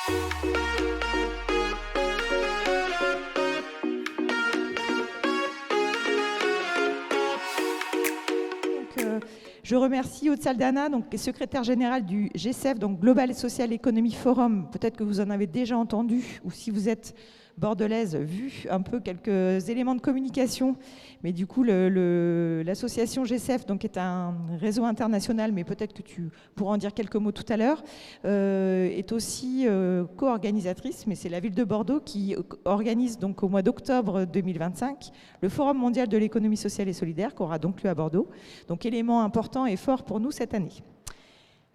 Je remercie Aude Saldana, donc, qui est secrétaire générale du GSEF, donc Global Social Economy Forum. Peut-être que vous en avez déjà entendu, ou si vous êtes bordelaise, vu un peu quelques éléments de communication. Mais du coup, l'association GSEF, donc, est un réseau international, mais peut-être que tu pourras en dire quelques mots tout à l'heure, est aussi co-organisatrice, mais c'est la ville de Bordeaux qui organise donc, au mois d'octobre 2025 le Forum mondial de l'économie sociale et solidaire, qu'on aura donc lieu à Bordeaux. Donc, élément important et fort pour nous cette année.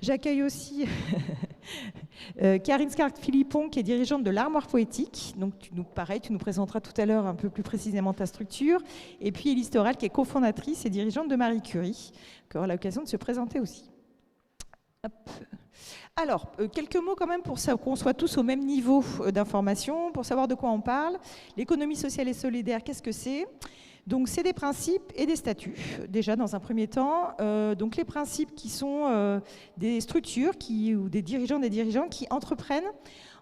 J'accueille aussi Karine Scark-Philippon, qui est dirigeante de l'Armoire Poétique. Donc, tu nous présenteras tout à l'heure un peu plus précisément ta structure. Et puis, Élise Toral, qui est cofondatrice et dirigeante de Marie Curie, qui aura l'occasion de se présenter aussi. Hop. Alors, quelques mots quand même pour qu'on soit tous au même niveau d'information, pour savoir de quoi on parle. L'économie sociale et solidaire, qu'est-ce que c'est ? Donc, c'est des principes et des statuts, déjà dans un premier temps. Donc, les principes qui sont des structures ou des dirigeants qui entreprennent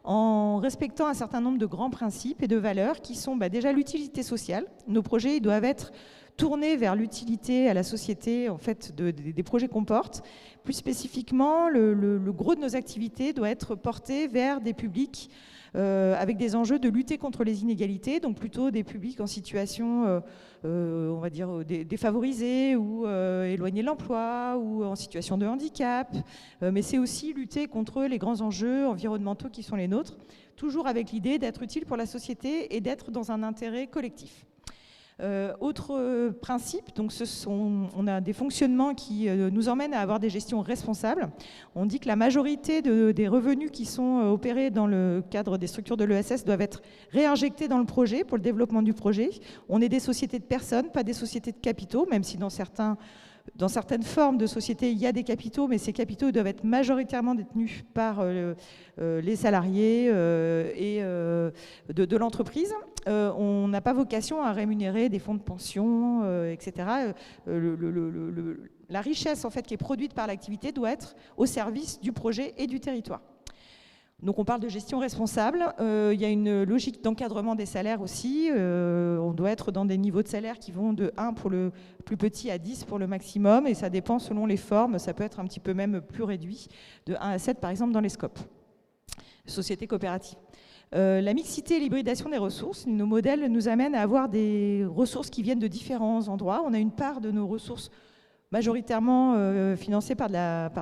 en respectant un certain nombre de grands principes et de valeurs qui sont déjà l'utilité sociale. Nos projets ils doivent être tournés vers l'utilité à la société en fait, des projets qu'on porte. Plus spécifiquement, le gros de nos activités doit être porté vers des publics avec des enjeux de lutter contre les inégalités, donc plutôt des publics en situation, on va dire, défavorisés ou éloignés de l'emploi ou en situation de handicap. Mais c'est aussi lutter contre les grands enjeux environnementaux qui sont les nôtres, toujours avec l'idée d'être utile pour la société et d'être dans un intérêt collectif. Autre principe, donc on a des fonctionnements qui nous emmènent à avoir des gestions responsables. On dit que la majorité des revenus qui sont opérés dans le cadre des structures de l'ESS doivent être réinjectés dans le projet pour le développement du projet. On est des sociétés de personnes, pas des sociétés de capitaux, même si dans certaines formes de sociétés, il y a des capitaux, mais ces capitaux doivent être majoritairement détenus par les salariés et de l'entreprise. On n'a pas vocation à rémunérer des fonds de pension, etc. La richesse en fait, qui est produite par l'activité doit être au service du projet et du territoire. Donc on parle de gestion responsable, il y a une logique d'encadrement des salaires aussi, on doit être dans des niveaux de salaire qui vont de 1 pour le plus petit à 10 pour le maximum, et ça dépend selon les formes, ça peut être un petit peu même plus réduit, de 1 à 7 par exemple dans les scopes. Société coopérative. La mixité et l'hybridation des ressources, nos modèles nous amènent à avoir des ressources qui viennent de différents endroits. On a une part de nos ressources majoritairement financées par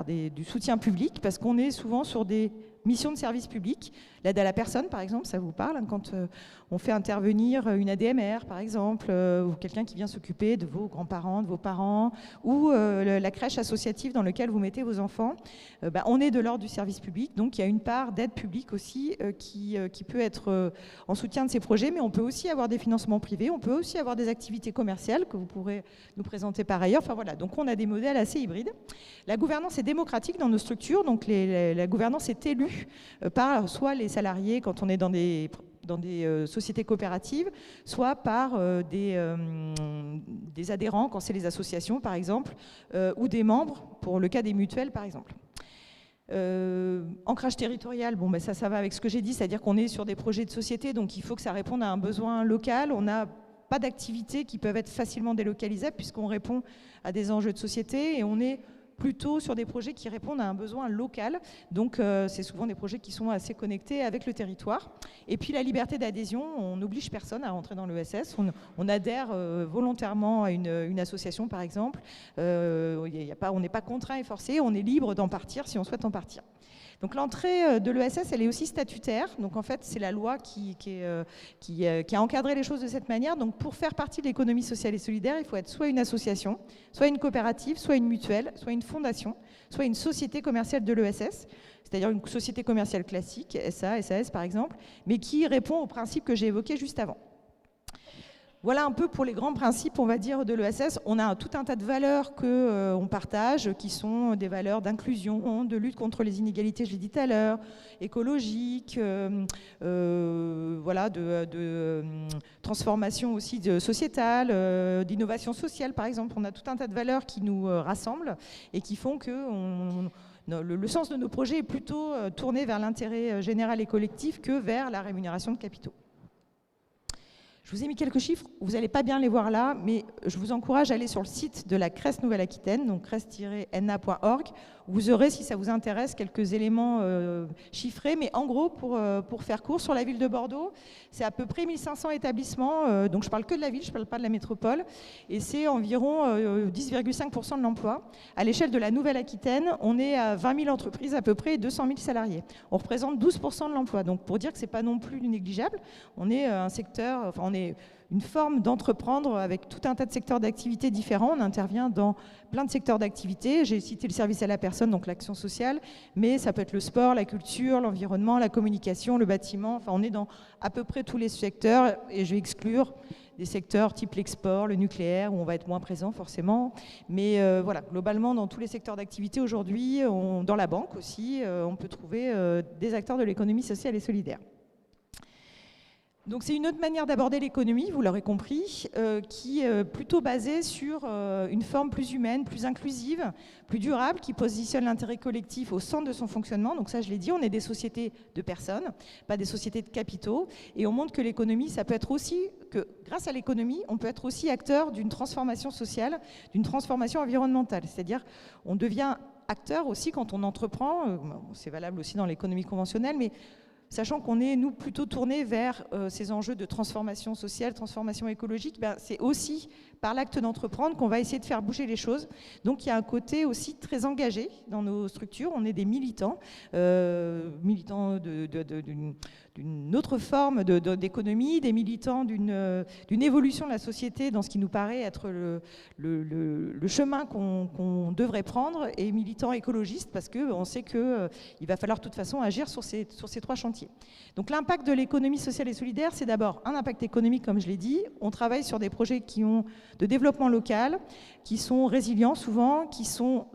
du soutien public, parce qu'on est souvent sur des missions de service public. L'aide à la personne, par exemple, ça vous parle, quand on fait intervenir une ADMR, par exemple, ou quelqu'un qui vient s'occuper de vos grands-parents, de vos parents, ou la crèche associative dans laquelle vous mettez vos enfants. On est de l'ordre du service public, donc il y a une part d'aide publique aussi qui peut être en soutien de ces projets, mais on peut aussi avoir des financements privés, on peut aussi avoir des activités commerciales que vous pourrez nous présenter par ailleurs. Enfin voilà, donc on a des modèles assez hybrides. La gouvernance est démocratique dans nos structures, donc la gouvernance est élue par soit les salariés quand on est dans des sociétés coopératives, soit par des adhérents quand c'est les associations par exemple, ou des membres pour le cas des mutuelles par exemple. Ancrage territorial, ça va avec ce que j'ai dit, c'est-à-dire qu'on est sur des projets de société, donc il faut que ça réponde à un besoin local. On n'a pas d'activités qui peuvent être facilement délocalisables puisqu'on répond à des enjeux de société et on est plutôt sur des projets qui répondent à un besoin local. Donc, c'est souvent des projets qui sont assez connectés avec le territoire. Et puis, la liberté d'adhésion, on n'oblige personne à rentrer dans l'ESS. On adhère volontairement à une association, par exemple. On n'est pas contraint et forcé. On est libre d'en partir si on souhaite en partir. Donc l'entrée de l'ESS, elle est aussi statutaire. Donc en fait, c'est la loi qui a encadré les choses de cette manière. Donc pour faire partie de l'économie sociale et solidaire, il faut être soit une association, soit une coopérative, soit une mutuelle, soit une fondation, soit une société commerciale de l'ESS, c'est-à-dire une société commerciale classique, SA, SAS par exemple, mais qui répond aux principes que j'ai évoqués juste avant. Voilà un peu pour les grands principes, on va dire, de l'ESS. On a tout un tas de valeurs qu'on partage, qui sont des valeurs d'inclusion, de lutte contre les inégalités, je l'ai dit tout à l'heure, écologiques, voilà, de transformation aussi sociétale, d'innovation sociale, par exemple. On a tout un tas de valeurs qui nous rassemblent et qui font que le sens de nos projets est plutôt tourné vers l'intérêt général et collectif que vers la rémunération de capitaux. Je vous ai mis quelques chiffres, vous n'allez pas bien les voir là, mais je vous encourage à aller sur le site de la CRES Nouvelle-Aquitaine, donc cres-na.org. Vous aurez, si ça vous intéresse, quelques éléments chiffrés, mais en gros, pour faire court, sur la ville de Bordeaux, c'est à peu près 1500 établissements, donc je parle que de la ville, je ne parle pas de la métropole, et c'est environ 10,5% de l'emploi. À l'échelle de la Nouvelle-Aquitaine, on est à 20 000 entreprises à peu près et 200 000 salariés. On représente 12% de l'emploi, donc pour dire que ce n'est pas non plus négligeable, on est un secteur, enfin on est une forme d'entreprendre avec tout un tas de secteurs d'activité différents. On intervient dans plein de secteurs d'activité. J'ai cité le service à la personne, donc l'action sociale, mais ça peut être le sport, la culture, l'environnement, la communication, le bâtiment. Enfin, on est dans à peu près tous les secteurs et je vais exclure des secteurs type l'export, le nucléaire, où on va être moins présent forcément. Mais voilà, globalement, dans tous les secteurs d'activité aujourd'hui, dans la banque aussi, on peut trouver des acteurs de l'économie sociale et solidaire. Donc c'est une autre manière d'aborder l'économie, vous l'aurez compris, qui est plutôt basée sur une forme plus humaine, plus inclusive, plus durable, qui positionne l'intérêt collectif au centre de son fonctionnement. Donc ça, je l'ai dit, on est des sociétés de personnes, pas des sociétés de capitaux. Et on montre que l'économie, ça peut être aussi, que grâce à l'économie, on peut être aussi acteur d'une transformation sociale, d'une transformation environnementale. C'est-à-dire, on devient acteur aussi quand on entreprend, c'est valable aussi dans l'économie conventionnelle, mais sachant qu'on est, nous, plutôt tournés vers ces enjeux de transformation sociale, transformation écologique, ben, c'est aussi par l'acte d'entreprendre qu'on va essayer de faire bouger les choses. Donc il y a un côté aussi très engagé dans nos structures. On est des militants, militants d'une autre forme d'économie, des militants d'une évolution de la société dans ce qui nous paraît être le chemin qu'on devrait prendre, et militants écologistes parce qu'on sait qu'il va falloir de toute façon agir sur ces trois chantiers. Donc l'impact de l'économie sociale et solidaire, c'est d'abord un impact économique, comme je l'ai dit. On travaille sur des projets qui ont de développement local, qui sont résilients souvent, qui ont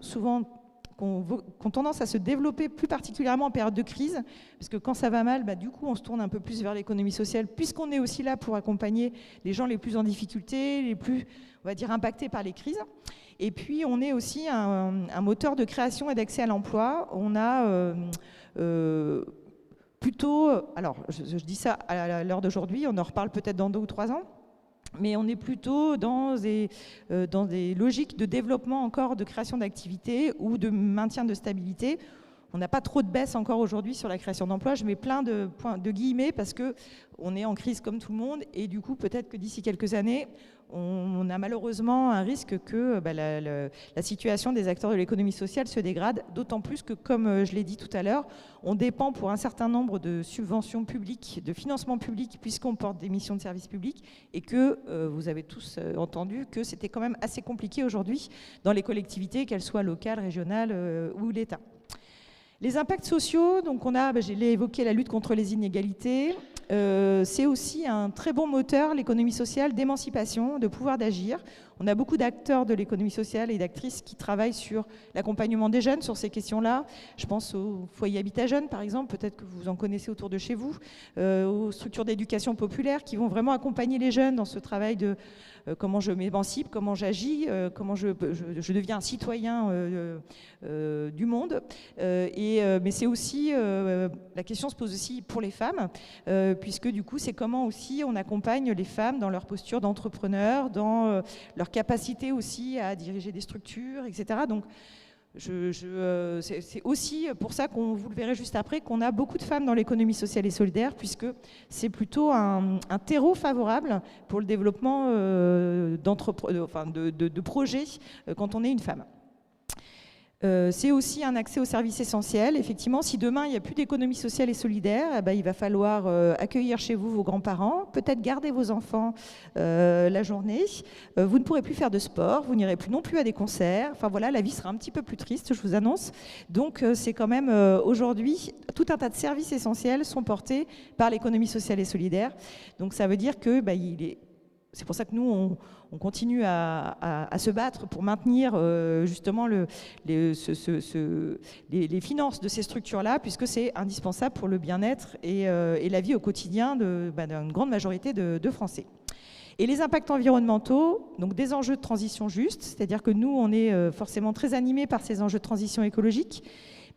tendance à se développer plus particulièrement en période de crise, parce que quand ça va mal, bah, du coup, on se tourne un peu plus vers l'économie sociale, puisqu'on est aussi là pour accompagner les gens les plus en difficulté, les plus, on va dire, impactés par les crises. Et puis, on est aussi un moteur de création et d'accès à l'emploi. On a plutôt, alors je dis ça à l'heure d'aujourd'hui, on en reparle peut-être dans 2 ou 3 ans, mais on est plutôt dans des logiques de développement encore, de création d'activités ou de maintien de stabilité. On n'a pas trop de baisse encore aujourd'hui sur la création d'emplois. Je mets plein de guillemets parce qu'on est en crise comme tout le monde, et du coup peut-être que d'ici quelques années, on a malheureusement un risque que la situation des acteurs de l'économie sociale se dégrade, d'autant plus que, comme je l'ai dit tout à l'heure, on dépend pour un certain nombre de subventions publiques, de financements publics, puisqu'on porte des missions de service public, et que vous avez tous entendu que c'était quand même assez compliqué aujourd'hui dans les collectivités, qu'elles soient locales, régionales ou l'État. Les impacts sociaux, donc je l'ai évoqué, la lutte contre les inégalités, c'est aussi un très bon moteur, l'économie sociale, d'émancipation, de pouvoir d'agir. On a beaucoup d'acteurs de l'économie sociale et d'actrices qui travaillent sur l'accompagnement des jeunes sur ces questions-là. Je pense au foyer Habitat Jeunes, par exemple, peut-être que vous en connaissez autour de chez vous, aux structures d'éducation populaire qui vont vraiment accompagner les jeunes dans ce travail de comment je m'émancipe, comment j'agis, comment je deviens un citoyen du monde. Mais c'est aussi, la question se pose aussi pour les femmes, puisque du coup, c'est comment aussi on accompagne les femmes dans leur posture d'entrepreneur, dans leur capacité aussi à diriger des structures, etc. Donc, c'est aussi pour ça qu'on, vous le verrez juste après, qu'on a beaucoup de femmes dans l'économie sociale et solidaire, puisque c'est plutôt un terreau favorable pour le développement de projets quand on est une femme. C'est aussi un accès aux services essentiels. Effectivement, si demain il n'y a plus d'économie sociale et solidaire, il va falloir accueillir chez vous vos grands-parents, peut-être garder vos enfants la journée. Vous ne pourrez plus faire de sport, vous n'irez plus non plus à des concerts. Enfin voilà, la vie sera un petit peu plus triste, je vous annonce. Donc c'est quand même aujourd'hui, tout un tas de services essentiels sont portés par l'économie sociale et solidaire. Donc ça veut dire que c'est pour ça que nous, on continue à se battre pour maintenir justement les finances de ces structures-là, puisque c'est indispensable pour le bien-être et la vie au quotidien d'une grande majorité de Français. Et les impacts environnementaux, donc des enjeux de transition juste, c'est-à-dire que nous, on est forcément très animés par ces enjeux de transition écologique,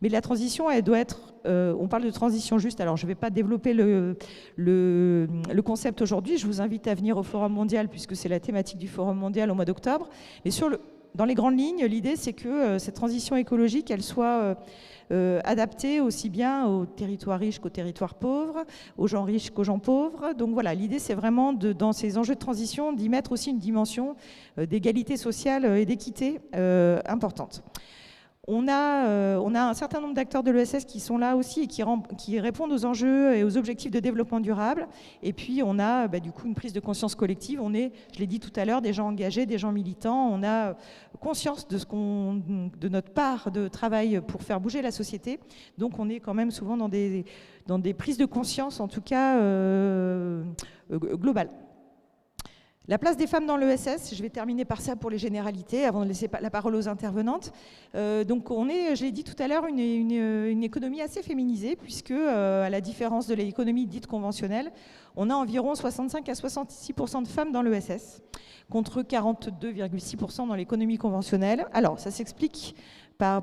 Mais la transition, elle doit être... on parle de transition juste, alors je ne vais pas développer le concept aujourd'hui, je vous invite à venir au Forum mondial, puisque c'est la thématique du Forum mondial au mois d'octobre. Mais dans les grandes lignes, l'idée, c'est que cette transition écologique, elle soit adaptée aussi bien aux territoires riches qu'aux territoires pauvres, aux gens riches qu'aux gens pauvres. Donc voilà, l'idée, c'est vraiment, dans ces enjeux de transition, d'y mettre aussi une dimension d'égalité sociale et d'équité importante. On a un certain nombre d'acteurs de l'ESS qui sont là aussi et qui répondent aux enjeux et aux objectifs de développement durable. Et puis, on a du coup une prise de conscience collective. On est, je l'ai dit tout à l'heure, des gens engagés, des gens militants. On a conscience de notre part de travail pour faire bouger la société. Donc, on est quand même souvent dans des prises de conscience, en tout cas globales. La place des femmes dans l'ESS, je vais terminer par ça pour les généralités, avant de laisser la parole aux intervenantes. Donc on est, je l'ai dit tout à l'heure, une économie assez féminisée, puisque à la différence de l'économie dite conventionnelle, on a environ 65 à 66% de femmes dans l'ESS, contre 42,6% dans l'économie conventionnelle. Alors ça s'explique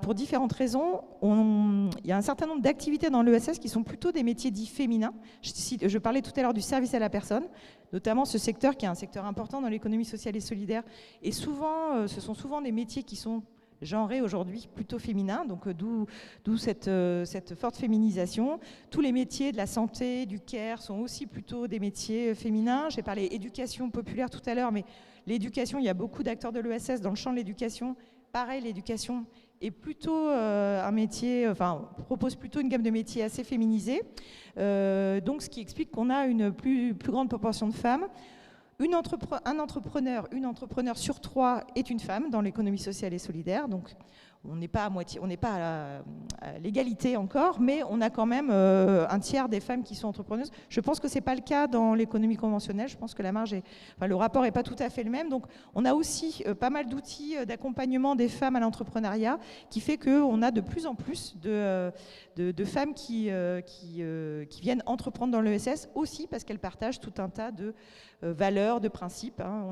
pour différentes raisons. Il y a un certain nombre d'activités dans l'ESS qui sont plutôt des métiers dits féminins. Je parlais tout à l'heure du service à la personne, notamment ce secteur qui est un secteur important dans l'économie sociale et solidaire. Et souvent, ce sont souvent des métiers qui sont genrés aujourd'hui, plutôt féminins, donc d'où cette forte féminisation. Tous les métiers de la santé, du care sont aussi plutôt des métiers féminins. J'ai parlé éducation populaire tout à l'heure, mais l'éducation, il y a beaucoup d'acteurs de l'ESS dans le champ de l'éducation. Pareil, l'éducation est plutôt un métier, propose plutôt une gamme de métiers assez féminisés. Donc, ce qui explique qu'on a une plus grande proportion de femmes. Un entrepreneur sur 3 est une femme dans l'économie sociale et solidaire. Donc, on n'est pas à moitié, on n'est pas à l'égalité encore, mais on a quand même un tiers des femmes qui sont entrepreneuses. Je pense que c'est pas le cas dans l'économie conventionnelle. Je pense que le rapport est pas tout à fait le même. Donc, on a aussi pas mal d'outils d'accompagnement des femmes à l'entrepreneuriat, qui fait qu'on a de plus en plus de femmes qui viennent entreprendre dans l'ESS, aussi parce qu'elles partagent tout un tas de valeurs, de principes. Hein.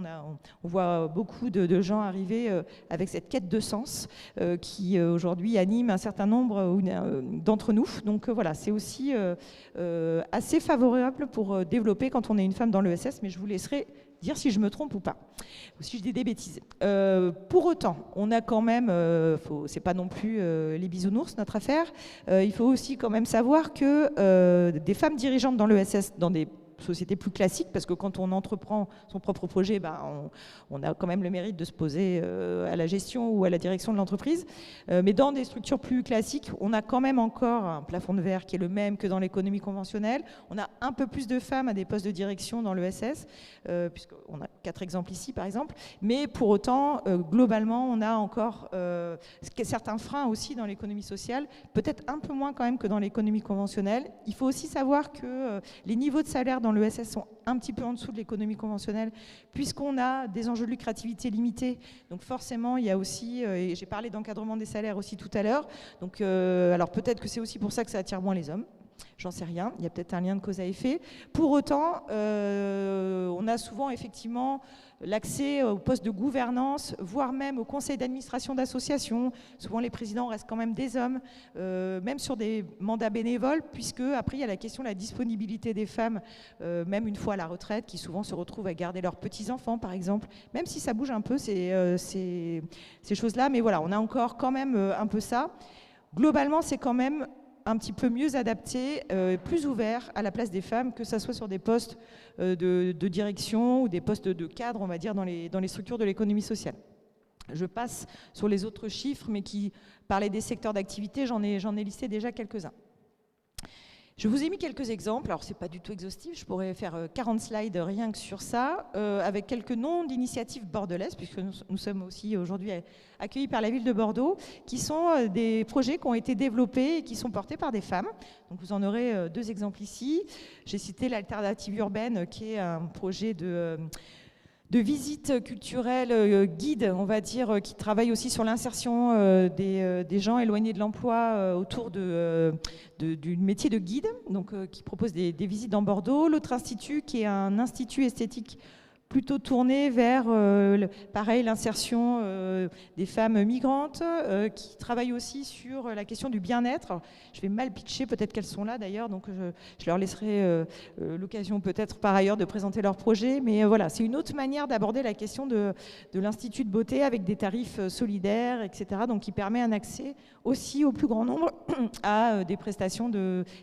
On voit beaucoup de gens arriver avec cette quête de sens qui aujourd'hui anime un certain nombre d'entre nous. Donc voilà, c'est aussi assez favorable pour développer quand on est une femme dans l'ESS, mais je vous laisserai dire si je me trompe ou pas, ou si je dis des bêtises. Pour autant, on a quand même, c'est pas non plus les bisounours notre affaire, il faut aussi quand même savoir que des femmes dirigeantes dans l'ESS, dans des société plus classique, parce que quand on entreprend son propre projet, on a quand même le mérite de se poser à la gestion ou à la direction de l'entreprise. Mais dans des structures plus classiques, on a quand même encore un plafond de verre qui est le même que dans l'économie conventionnelle. On a un peu plus de femmes à des postes de direction dans l'ESS, puisqu'on a 4 exemples ici, par exemple. Mais pour autant, globalement, on a encore certains freins aussi dans l'économie sociale, peut-être un peu moins quand même que dans l'économie conventionnelle. Il faut aussi savoir que les niveaux de salaire dans l'ESS sont un petit peu en dessous de l'économie conventionnelle, puisqu'on a des enjeux de lucrativité limités. Donc forcément, il y a aussi, et j'ai parlé d'encadrement des salaires aussi tout à l'heure, donc alors peut-être que c'est aussi pour ça que ça attire moins les hommes. J'en sais rien, il y a peut-être un lien de cause à effet. Pour autant, on a souvent effectivement l'accès aux postes de gouvernance, voire même au conseil d'administration d'associations. Souvent, les présidents restent quand même des hommes, même sur des mandats bénévoles, puisque après, il y a la question de la disponibilité des femmes, même une fois à la retraite, qui souvent se retrouvent à garder leurs petits-enfants, par exemple, même si ça bouge un peu, ces choses-là. Mais voilà, on a encore quand même un peu ça. Globalement, c'est quand même un petit peu mieux adapté, plus ouvert à la place des femmes, que ce soit sur des postes de direction ou des postes de cadre, on va dire, dans les structures de l'économie sociale. Je passe sur les autres chiffres, mais qui parlaient des secteurs d'activité, j'en ai listé déjà quelques-uns. Je vous ai mis quelques exemples, alors c'est pas du tout exhaustif, je pourrais faire 40 slides rien que sur ça, avec quelques noms d'initiatives bordelaises, puisque nous sommes aussi aujourd'hui accueillis par la ville de Bordeaux, qui sont des projets qui ont été développés et qui sont portés par des femmes. Donc vous en aurez 2 exemples ici. J'ai cité l'Alternative urbaine, qui est un projet de visite culturelle guide, on va dire, qui travaille aussi sur l'insertion des gens éloignés de l'emploi autour du métier de guide, donc qui propose des visites dans Bordeaux. L'autre institut, qui est un institut esthétique plutôt tournée vers, pareil, l'insertion des femmes migrantes, qui travaillent aussi sur la question du bien-être. Je vais mal pitcher, peut-être qu'elles sont là d'ailleurs, donc je leur laisserai l'occasion peut-être par ailleurs de présenter leur projet. Mais voilà, c'est une autre manière d'aborder la question de l'Institut de beauté avec des tarifs solidaires, etc. Donc qui permet un accès aussi au plus grand nombre à des prestations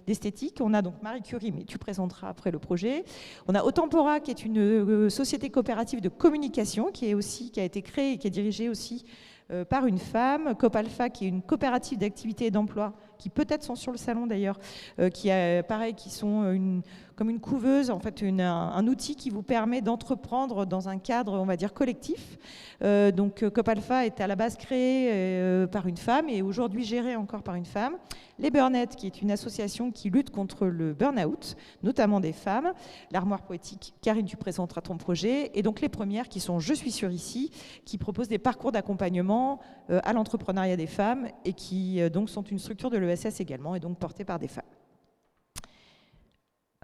d'esthétique. On a donc Marie Curie, mais tu présenteras après le projet. On a Otempora, qui est une société coopérative de communication qui a été créée et qui est dirigée aussi par une femme. Copalpha, qui est une coopérative d'activité et d'emploi, qui peut-être sont sur le salon d'ailleurs, qui sont comme une couveuse, en fait un outil qui vous permet d'entreprendre dans un cadre, on va dire, collectif. Donc Copalpha est à la base créé par une femme et aujourd'hui géré encore par une femme. Les Burnettes, qui est une association qui lutte contre le burn-out, notamment des femmes. L'Armoire Poétique, Karine, tu présenteras ton projet. Et donc les premières qui sont Je suis sûre ici, qui proposent des parcours d'accompagnement à l'entrepreneuriat des femmes et qui donc sont une structure de l'ESS également et donc portée par des femmes.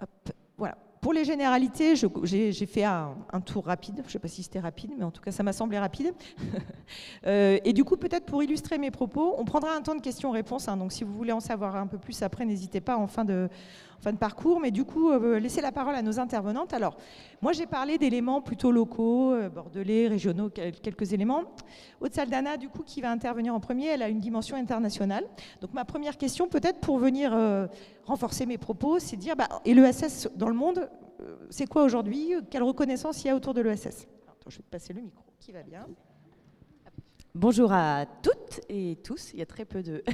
Hop, voilà. Pour les généralités, j'ai fait un tour rapide. Je ne sais pas si c'était rapide, mais en tout cas, ça m'a semblé rapide. Et du coup, peut-être pour illustrer mes propos, on prendra un temps de questions-réponses. Donc, si vous voulez en savoir un peu plus après, n'hésitez pas en fin de parcours. Mais du coup, laissez la parole à nos intervenantes. Alors, moi, j'ai parlé d'éléments plutôt locaux, bordelais, régionaux, quelques éléments. Aude Saldana, du coup, qui va intervenir en premier, elle a une dimension internationale. Donc, ma première question, peut-être pour venir renforcer mes propos, c'est de dire, et l'ESS dans le monde, c'est quoi aujourd'hui? Quelle reconnaissance il y a autour de l'ESS? Attends, je vais te passer le micro, qui va bien. Bonjour à toutes et tous, il y a très peu de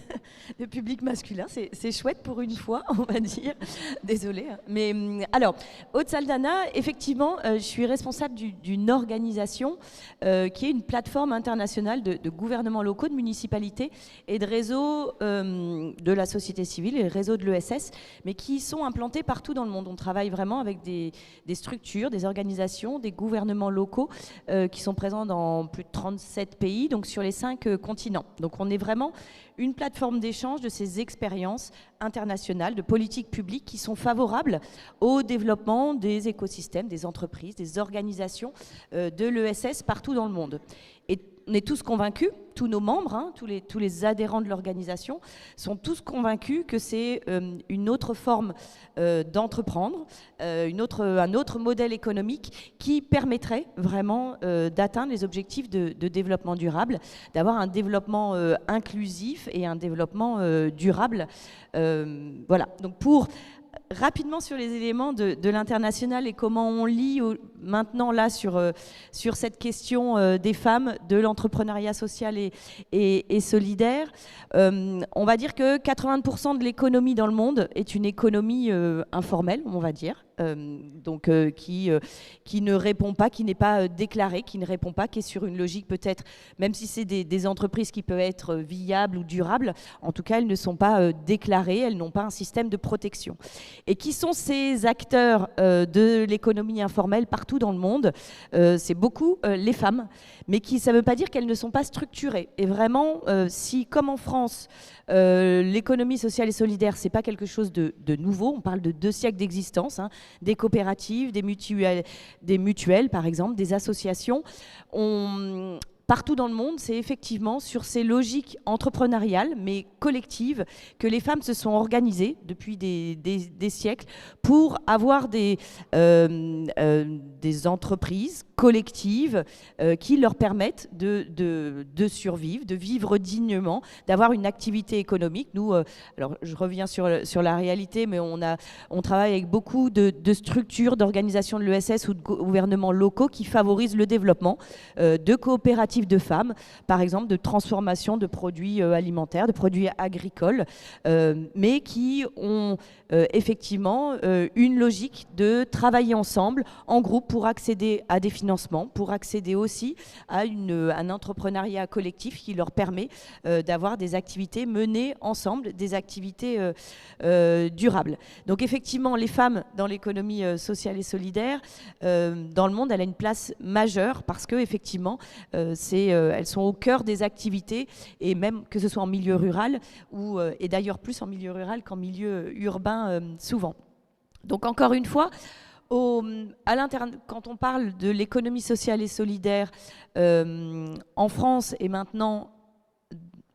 public masculin, c'est chouette pour une fois, on va dire, désolée. Mais alors, Aude Saldana, effectivement, je suis responsable d'une organisation qui est une plateforme internationale de gouvernements locaux, de municipalités et de réseaux de la société civile et le réseau de l'ESS, mais qui sont implantés partout dans le monde. On travaille vraiment avec des structures, des organisations, des gouvernements locaux qui sont présents dans plus de 37 pays, donc sur les 5 continents. Donc on est vraiment une plateforme d'échange de ces expériences internationales, de politiques publiques qui sont favorables au développement des écosystèmes, des entreprises, des organisations de l'ESS partout dans le monde. Et on est tous convaincus, tous nos membres, tous les adhérents de l'organisation sont tous convaincus que c'est une autre forme d'entreprendre, un autre modèle économique qui permettrait vraiment d'atteindre les objectifs de développement durable, d'avoir un développement inclusif et un développement durable. Voilà, donc pour rapidement sur les éléments de l'international et comment on lit maintenant là sur cette question des femmes, de l'entrepreneuriat social et solidaire. On va dire que 80% de l'économie dans le monde est une économie informelle, on va dire. Donc qui ne répond pas, qui n'est pas déclarée, qui ne répond pas, qui est sur une logique peut-être, même si c'est des entreprises qui peuvent être viables ou durables, en tout cas elles ne sont pas déclarées, elles n'ont pas un système de protection. Et qui sont ces acteurs de l'économie informelle partout dans le monde? C'est beaucoup les femmes, mais ça ne veut pas dire qu'elles ne sont pas structurées. Et vraiment, si comme en France, l'économie sociale et solidaire, c'est pas quelque chose de nouveau, on parle de 2 siècles d'existence, des coopératives, des mutuelles par exemple, des associations. Partout dans le monde, c'est effectivement sur ces logiques entrepreneuriales, mais collectives, que les femmes se sont organisées depuis des siècles pour avoir des entreprises collectives qui leur permettent de survivre, de vivre dignement, d'avoir une activité économique. Nous, alors je reviens sur la réalité, mais on travaille avec beaucoup de structures, d'organisations de l'ESS ou de gouvernements locaux qui favorisent le développement de coopératives de femmes, par exemple de transformation de produits alimentaires, de produits agricoles, mais qui ont effectivement une logique de travailler ensemble, en groupe, pour accéder à des financements, pour accéder aussi à un entrepreneuriat collectif qui leur permet d'avoir des activités menées ensemble, des activités durables. Donc effectivement, les femmes dans l'économie sociale et solidaire, dans le monde, elle a une place majeure parce que effectivement, elles sont au cœur des activités, et même que ce soit en milieu rural, et d'ailleurs plus en milieu rural qu'en milieu urbain souvent. Donc encore une fois, Quand on parle de l'économie sociale et solidaire en France et maintenant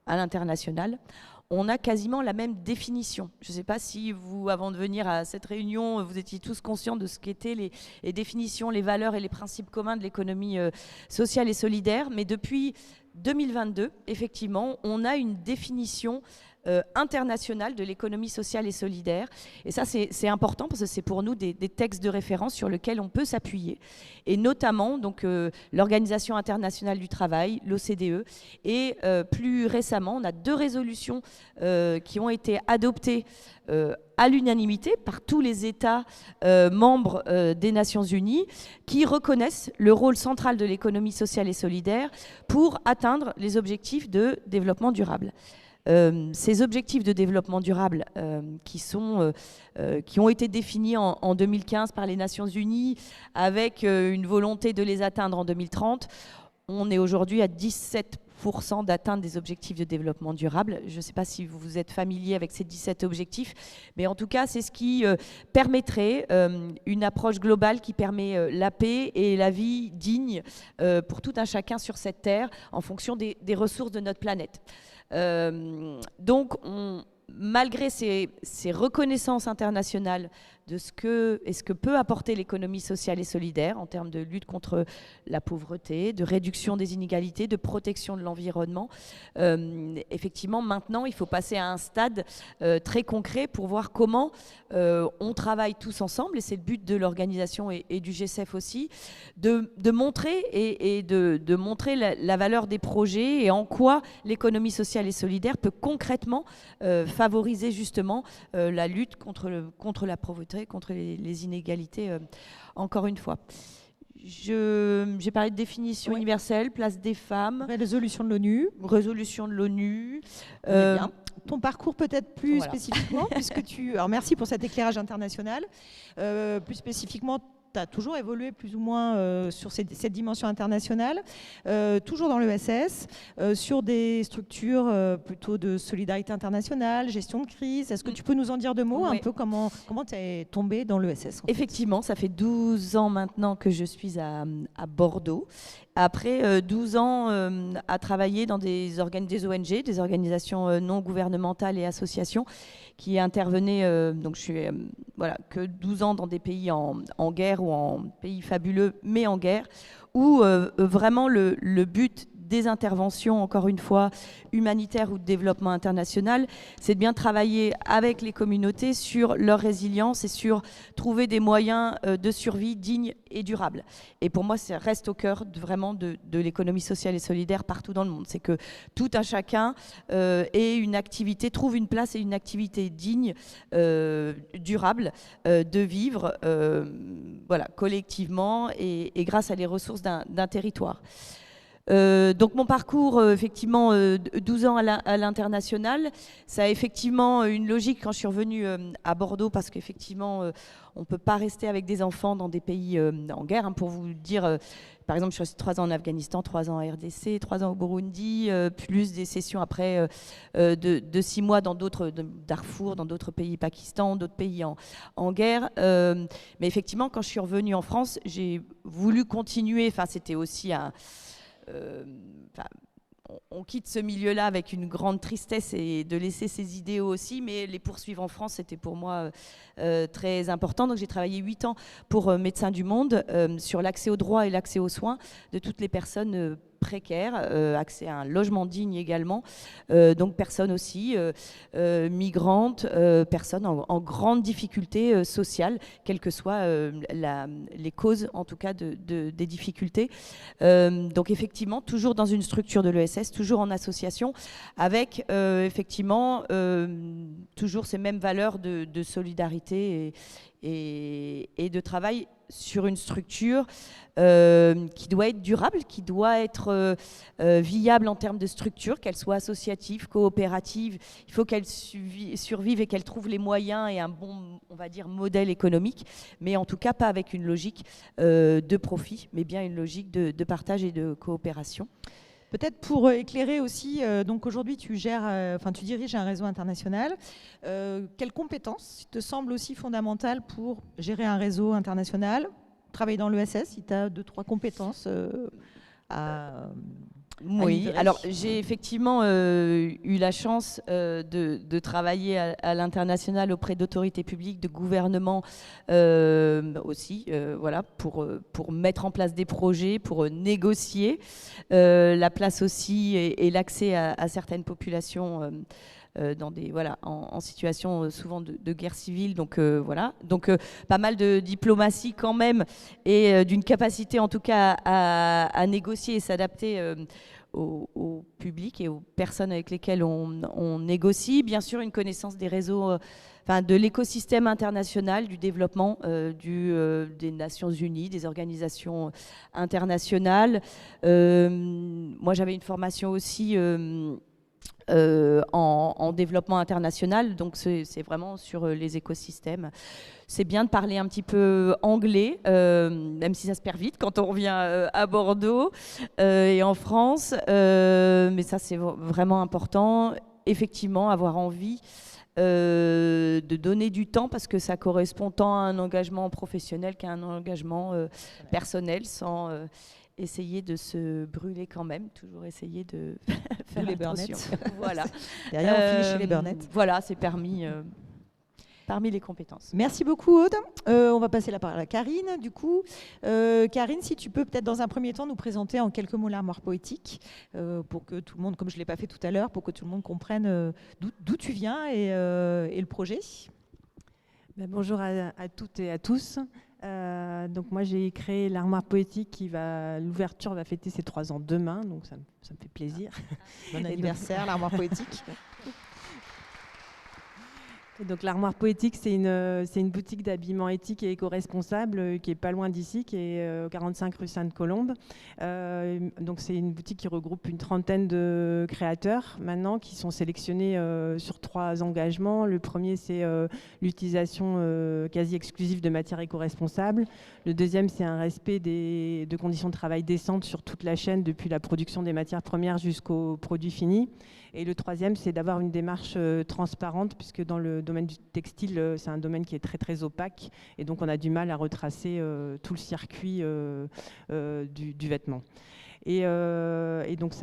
à l'international, on a quasiment la même définition. Je ne sais pas si vous, avant de venir à cette réunion, vous étiez tous conscients de ce qu'étaient les définitions, les valeurs et les principes communs de l'économie sociale et solidaire. Mais depuis 2022, effectivement, on a une définition internationale de l'économie sociale et solidaire. Et ça, c'est important parce que c'est pour nous des textes de référence sur lesquels on peut s'appuyer. Et notamment donc, l'Organisation internationale du travail, l'OCDE. Et plus récemment, on a 2 résolutions qui ont été adoptées à l'unanimité par tous les États membres des Nations Unies qui reconnaissent le rôle central de l'économie sociale et solidaire pour atteindre les objectifs de développement durable. Ces objectifs de développement durable qui ont été définis en 2015 par les Nations Unies avec une volonté de les atteindre en 2030, on est aujourd'hui à 17% d'atteinte des objectifs de développement durable. Je ne sais pas si vous êtes familier avec ces 17 objectifs, mais en tout cas, c'est ce qui permettrait une approche globale qui permet la paix et la vie digne pour tout un chacun sur cette terre en fonction des ressources de notre planète. Donc, malgré ces reconnaissances internationales de ce que peut apporter l'économie sociale et solidaire en termes de lutte contre la pauvreté, de réduction des inégalités, de protection de l'environnement, effectivement, maintenant, il faut passer à un stade très concret pour voir comment on travaille tous ensemble, et c'est le but de l'organisation et du GCEF aussi, de montrer et de montrer la valeur des projets et en quoi l'économie sociale et solidaire peut concrètement favoriser justement la lutte contre la pauvreté, contre les inégalités, encore une fois. J'ai parlé de définition universelle, place des femmes. Résolution de l'ONU. Résolution de l'ONU. Bien. Ton parcours peut-être plus spécifiquement, puisque alors merci pour cet éclairage international. Plus spécifiquement, tu as toujours évolué plus ou moins sur cette dimension internationale, toujours dans l'ESS, sur des structures plutôt de solidarité internationale, gestion de crise. Est-ce que tu peux nous en dire 2 mots, un peu comment tu es tombée dans l'ESS? Effectivement, ça fait 12 ans maintenant que je suis à Bordeaux. Après 12 ans à travailler dans des ONG, des organisations non gouvernementales et associations qui intervenaient, donc je suis que 12 ans dans des pays en guerre ou en pays fabuleux, mais en guerre, où vraiment le but des interventions, encore une fois, humanitaires ou de développement international, c'est de bien travailler avec les communautés sur leur résilience et sur trouver des moyens de survie dignes et durables. Et pour moi, ça reste au cœur vraiment de l'économie sociale et solidaire partout dans le monde. C'est que tout un chacun ait une activité, trouve une place et une activité digne, durable, de vivre collectivement et grâce à les ressources d'un territoire. Donc mon parcours, effectivement, 12 ans à l'international, ça a effectivement une logique quand je suis revenue à Bordeaux, parce qu'effectivement, on ne peut pas rester avec des enfants dans des pays en guerre. Pour vous dire, par exemple, je suis restée 3 ans en Afghanistan, 3 ans en RDC, 3 ans au Burundi, plus des sessions après de 6 mois dans d'autres, Darfour, dans d'autres pays, Pakistan, d'autres pays en guerre. Mais effectivement, quand je suis revenue en France, j'ai voulu continuer, c'était aussi un... on quitte ce milieu-là avec une grande tristesse et de laisser ses idéaux aussi, mais les poursuivre en France, c'était pour moi très important. Donc j'ai travaillé 8 ans pour Médecins du Monde sur l'accès aux droits et l'accès aux soins de toutes les personnes précaires, accès à un logement digne également, donc personnes aussi migrantes, personnes en grande difficulté sociale, quelles que soient les causes en tout cas des difficultés. Donc effectivement, toujours dans une structure de l'ESS, toujours en association, avec effectivement toujours ces mêmes valeurs de solidarité et de travail sur une structure qui doit être durable, qui doit être viable en termes de structure, qu'elle soit associative, coopérative. Il faut qu'elle survive et qu'elle trouve les moyens et un bon, on va dire, modèle économique, mais en tout cas pas avec une logique de profit, mais bien une logique de partage et de coopération. Peut-être pour éclairer aussi, donc aujourd'hui tu diriges un réseau international. Quelles compétences te semblent aussi fondamentales pour gérer un réseau international, travailler dans l'ESS, si tu as 2-3 compétences à Oui, livrer. alors j'ai effectivement eu la chance de travailler à l'international auprès d'autorités publiques, de gouvernements aussi, voilà, pour mettre en place des projets, pour négocier la place aussi et l'accès à certaines populations dans des, voilà, en situation souvent de guerre civile. Donc voilà, donc pas mal de diplomatie quand même et d'une capacité en tout cas à négocier et s'adapter au public et aux personnes avec lesquelles on négocie. Bien sûr, une connaissance des réseaux, de l'écosystème international, du développement des Nations Unies, des organisations internationales. Moi, j'avais une formation aussi en développement international, donc c'est vraiment sur les écosystèmes. C'est bien de parler un petit peu anglais, même si ça se perd vite quand on revient à Bordeaux et en France, mais ça c'est vraiment important. Effectivement, avoir envie de donner du temps parce que ça correspond tant à un engagement professionnel qu'à un engagement personnel sans essayer de se brûler quand même, toujours essayer de faire les attention. burn-out. Voilà. Derrière, on finit chez les burn-out. Voilà, c'est permis parmi les compétences. Merci beaucoup, Aude. On va passer la parole à Karine, du coup. Karine, si tu peux peut-être dans un premier temps nous présenter en quelques mots l'Armoire Poétique, pour que tout le monde, comme je ne l'ai pas fait tout à l'heure, pour que tout le monde comprenne d'où tu viens et le projet. Bonjour à toutes et à tous. Donc moi j'ai créé l'Armoire Poétique l'ouverture va fêter ses 3 ans demain, donc ça me fait plaisir. Bon anniversaire, l'Armoire Poétique. Et donc l'Armoire Poétique, c'est une boutique d'habillement éthique et éco-responsable qui est pas loin d'ici, qui est au 45 rue Sainte-Colombe. Donc c'est une boutique qui regroupe une trentaine de créateurs maintenant qui sont sélectionnés sur 3 engagements. Le premier, c'est l'utilisation quasi exclusive de matières éco-responsables. Le deuxième, c'est un respect de conditions de travail décentes sur toute la chaîne, depuis la production des matières premières jusqu'au produit fini. Et le troisième, c'est d'avoir une démarche transparente, puisque dans le domaine du textile, c'est un domaine qui est très très opaque, et donc on a du mal à retracer tout le circuit du vêtement. Et donc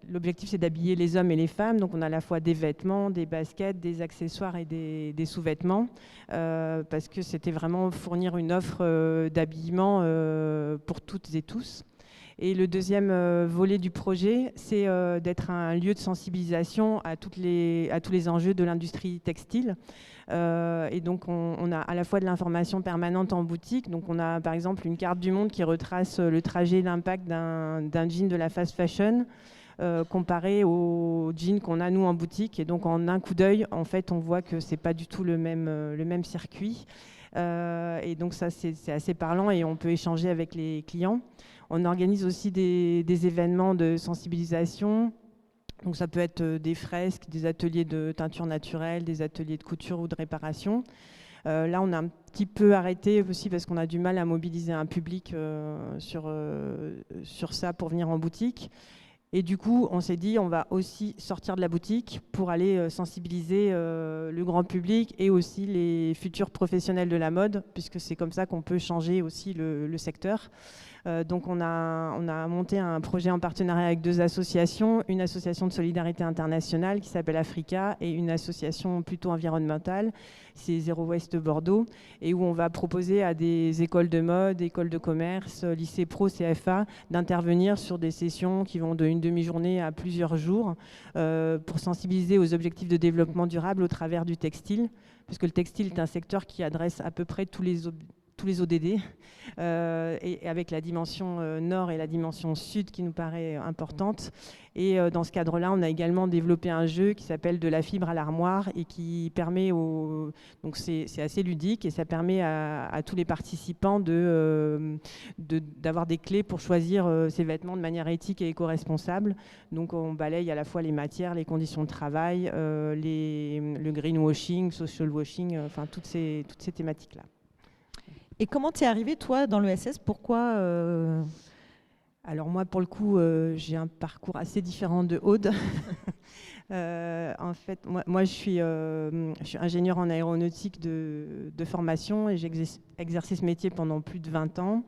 l'objectif, c'est d'habiller les hommes et les femmes. Donc on a à la fois des vêtements, des baskets, des accessoires et des sous-vêtements, parce que c'était vraiment fournir une offre d'habillement pour toutes et tous. Et le deuxième volet du projet, c'est d'être un lieu de sensibilisation à tous les enjeux de l'industrie textile. Et donc on a à la fois de l'information permanente en boutique. Donc on a par exemple une carte du monde qui retrace le trajet, l'impact d'un jean de la fast fashion comparé au jean qu'on a nous en boutique. Et donc en un coup d'œil, en fait, on voit que c'est pas du tout le même circuit. Et donc ça, c'est assez parlant et on peut échanger avec les clients. On organise aussi des événements de sensibilisation. Donc ça peut être des fresques, des ateliers de teinture naturelle, des ateliers de couture ou de réparation. Là, on a un petit peu arrêté aussi parce qu'on a du mal à mobiliser un public sur ça pour venir en boutique. Et du coup, on s'est dit, on va aussi sortir de la boutique pour aller sensibiliser le grand public et aussi les futurs professionnels de la mode, puisque c'est comme ça qu'on peut changer aussi le secteur. Donc on a monté un projet en partenariat avec 2 associations, une association de solidarité internationale qui s'appelle Africa et une association plutôt environnementale, c'est Zero Waste Bordeaux, et où on va proposer à des écoles de mode, écoles de commerce, lycées pro, CFA, d'intervenir sur des sessions qui vont d'une demi-journée à plusieurs jours pour sensibiliser aux objectifs de développement durable au travers du textile, parce que le textile est un secteur qui adresse à peu près tous les ODD, et avec la dimension nord et la dimension sud qui nous paraît importante. Et dans ce cadre-là, on a également développé un jeu qui s'appelle De la fibre à l'armoire et qui permet donc c'est assez ludique et ça permet à tous les participants d'avoir des clés pour choisir ces vêtements de manière éthique et éco-responsable. Donc on balaye à la fois les matières, les conditions de travail, le greenwashing, social washing, enfin toutes ces thématiques-là. Et comment t'es arrivé, toi, dans l'ESS? Pourquoi Alors moi, pour le coup, j'ai un parcours assez différent de Aude. En fait, moi je suis ingénieure en aéronautique de formation et j'ai exercé ce métier pendant plus de 20 ans.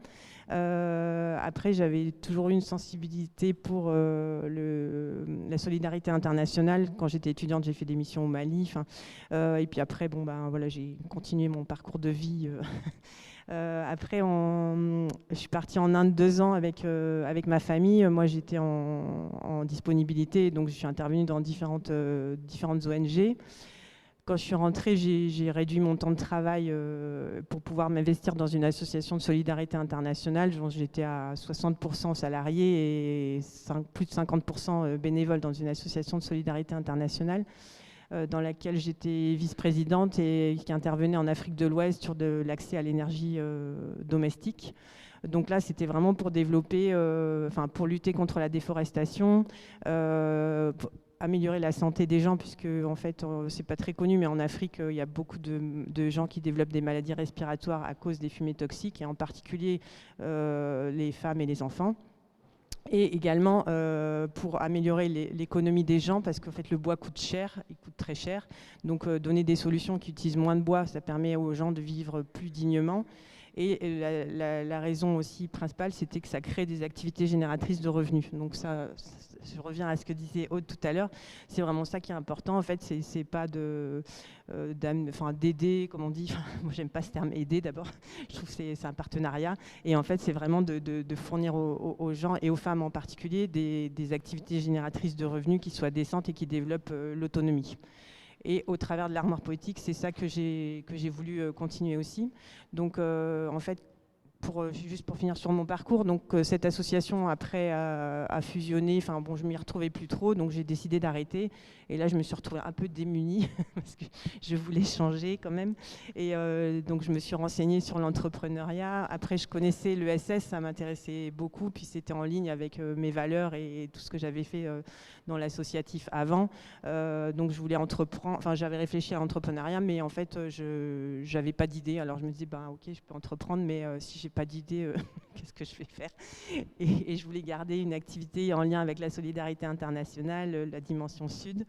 Après, j'avais toujours eu une sensibilité pour la solidarité internationale. Quand j'étais étudiante, j'ai fait des missions au Mali. Et puis après, voilà, j'ai continué mon parcours de vie. Après, je suis partie en Inde 2 ans avec ma famille. Moi, j'étais en disponibilité, donc je suis intervenue dans différentes ONG. Quand je suis rentrée, j'ai réduit mon temps de travail pour pouvoir m'investir dans une association de solidarité internationale. J'étais à 60% salariés et plus de 50% bénévoles dans une association de solidarité internationale dans laquelle j'étais vice-présidente et qui intervenait en Afrique de l'Ouest sur l'accès à l'énergie domestique. Donc là, c'était vraiment pour développer, pour lutter contre la déforestation, améliorer la santé des gens, puisque en fait, c'est pas très connu, mais en Afrique, il y a beaucoup de gens qui développent des maladies respiratoires à cause des fumées toxiques, et en particulier les femmes et les enfants. Et également pour améliorer l'économie des gens, parce qu'en fait le bois coûte cher, il coûte très cher. Donc donner des solutions qui utilisent moins de bois, ça permet aux gens de vivre plus dignement. Et la raison aussi principale, c'était que ça crée des activités génératrices de revenus. Donc ça, je reviens à ce que disait Aude tout à l'heure, c'est vraiment ça qui est important. En fait, c'est pas d'aider, comme on dit. Moi, j'aime pas ce terme aider d'abord. Je trouve que c'est un partenariat. Et en fait, c'est vraiment de fournir aux gens et aux femmes en particulier des activités génératrices de revenus qui soient décentes et qui développent l'autonomie. Et au travers de l'Armoire Poétique, c'est ça que j'ai voulu continuer aussi. Donc, en fait, juste pour finir sur mon parcours, donc cette association après a fusionné. Enfin bon, je m'y retrouvais plus trop, donc j'ai décidé d'arrêter. Et là, je me suis retrouvée un peu démunie parce que je voulais changer quand même. Et donc, je me suis renseignée sur l'entrepreneuriat. Après, je connaissais l'ESS, ça m'intéressait beaucoup. Puis c'était en ligne avec mes valeurs et tout ce que j'avais fait dans l'associatif avant. Donc, je voulais entreprendre. Enfin, j'avais réfléchi à l'entrepreneuriat, mais en fait, je n'avais pas d'idée. Alors, je me disais, ok, je peux entreprendre, mais si j'ai pas d'idée, qu'est-ce que je vais faire ? Et je voulais garder une activité en lien avec la solidarité internationale, la dimension sud.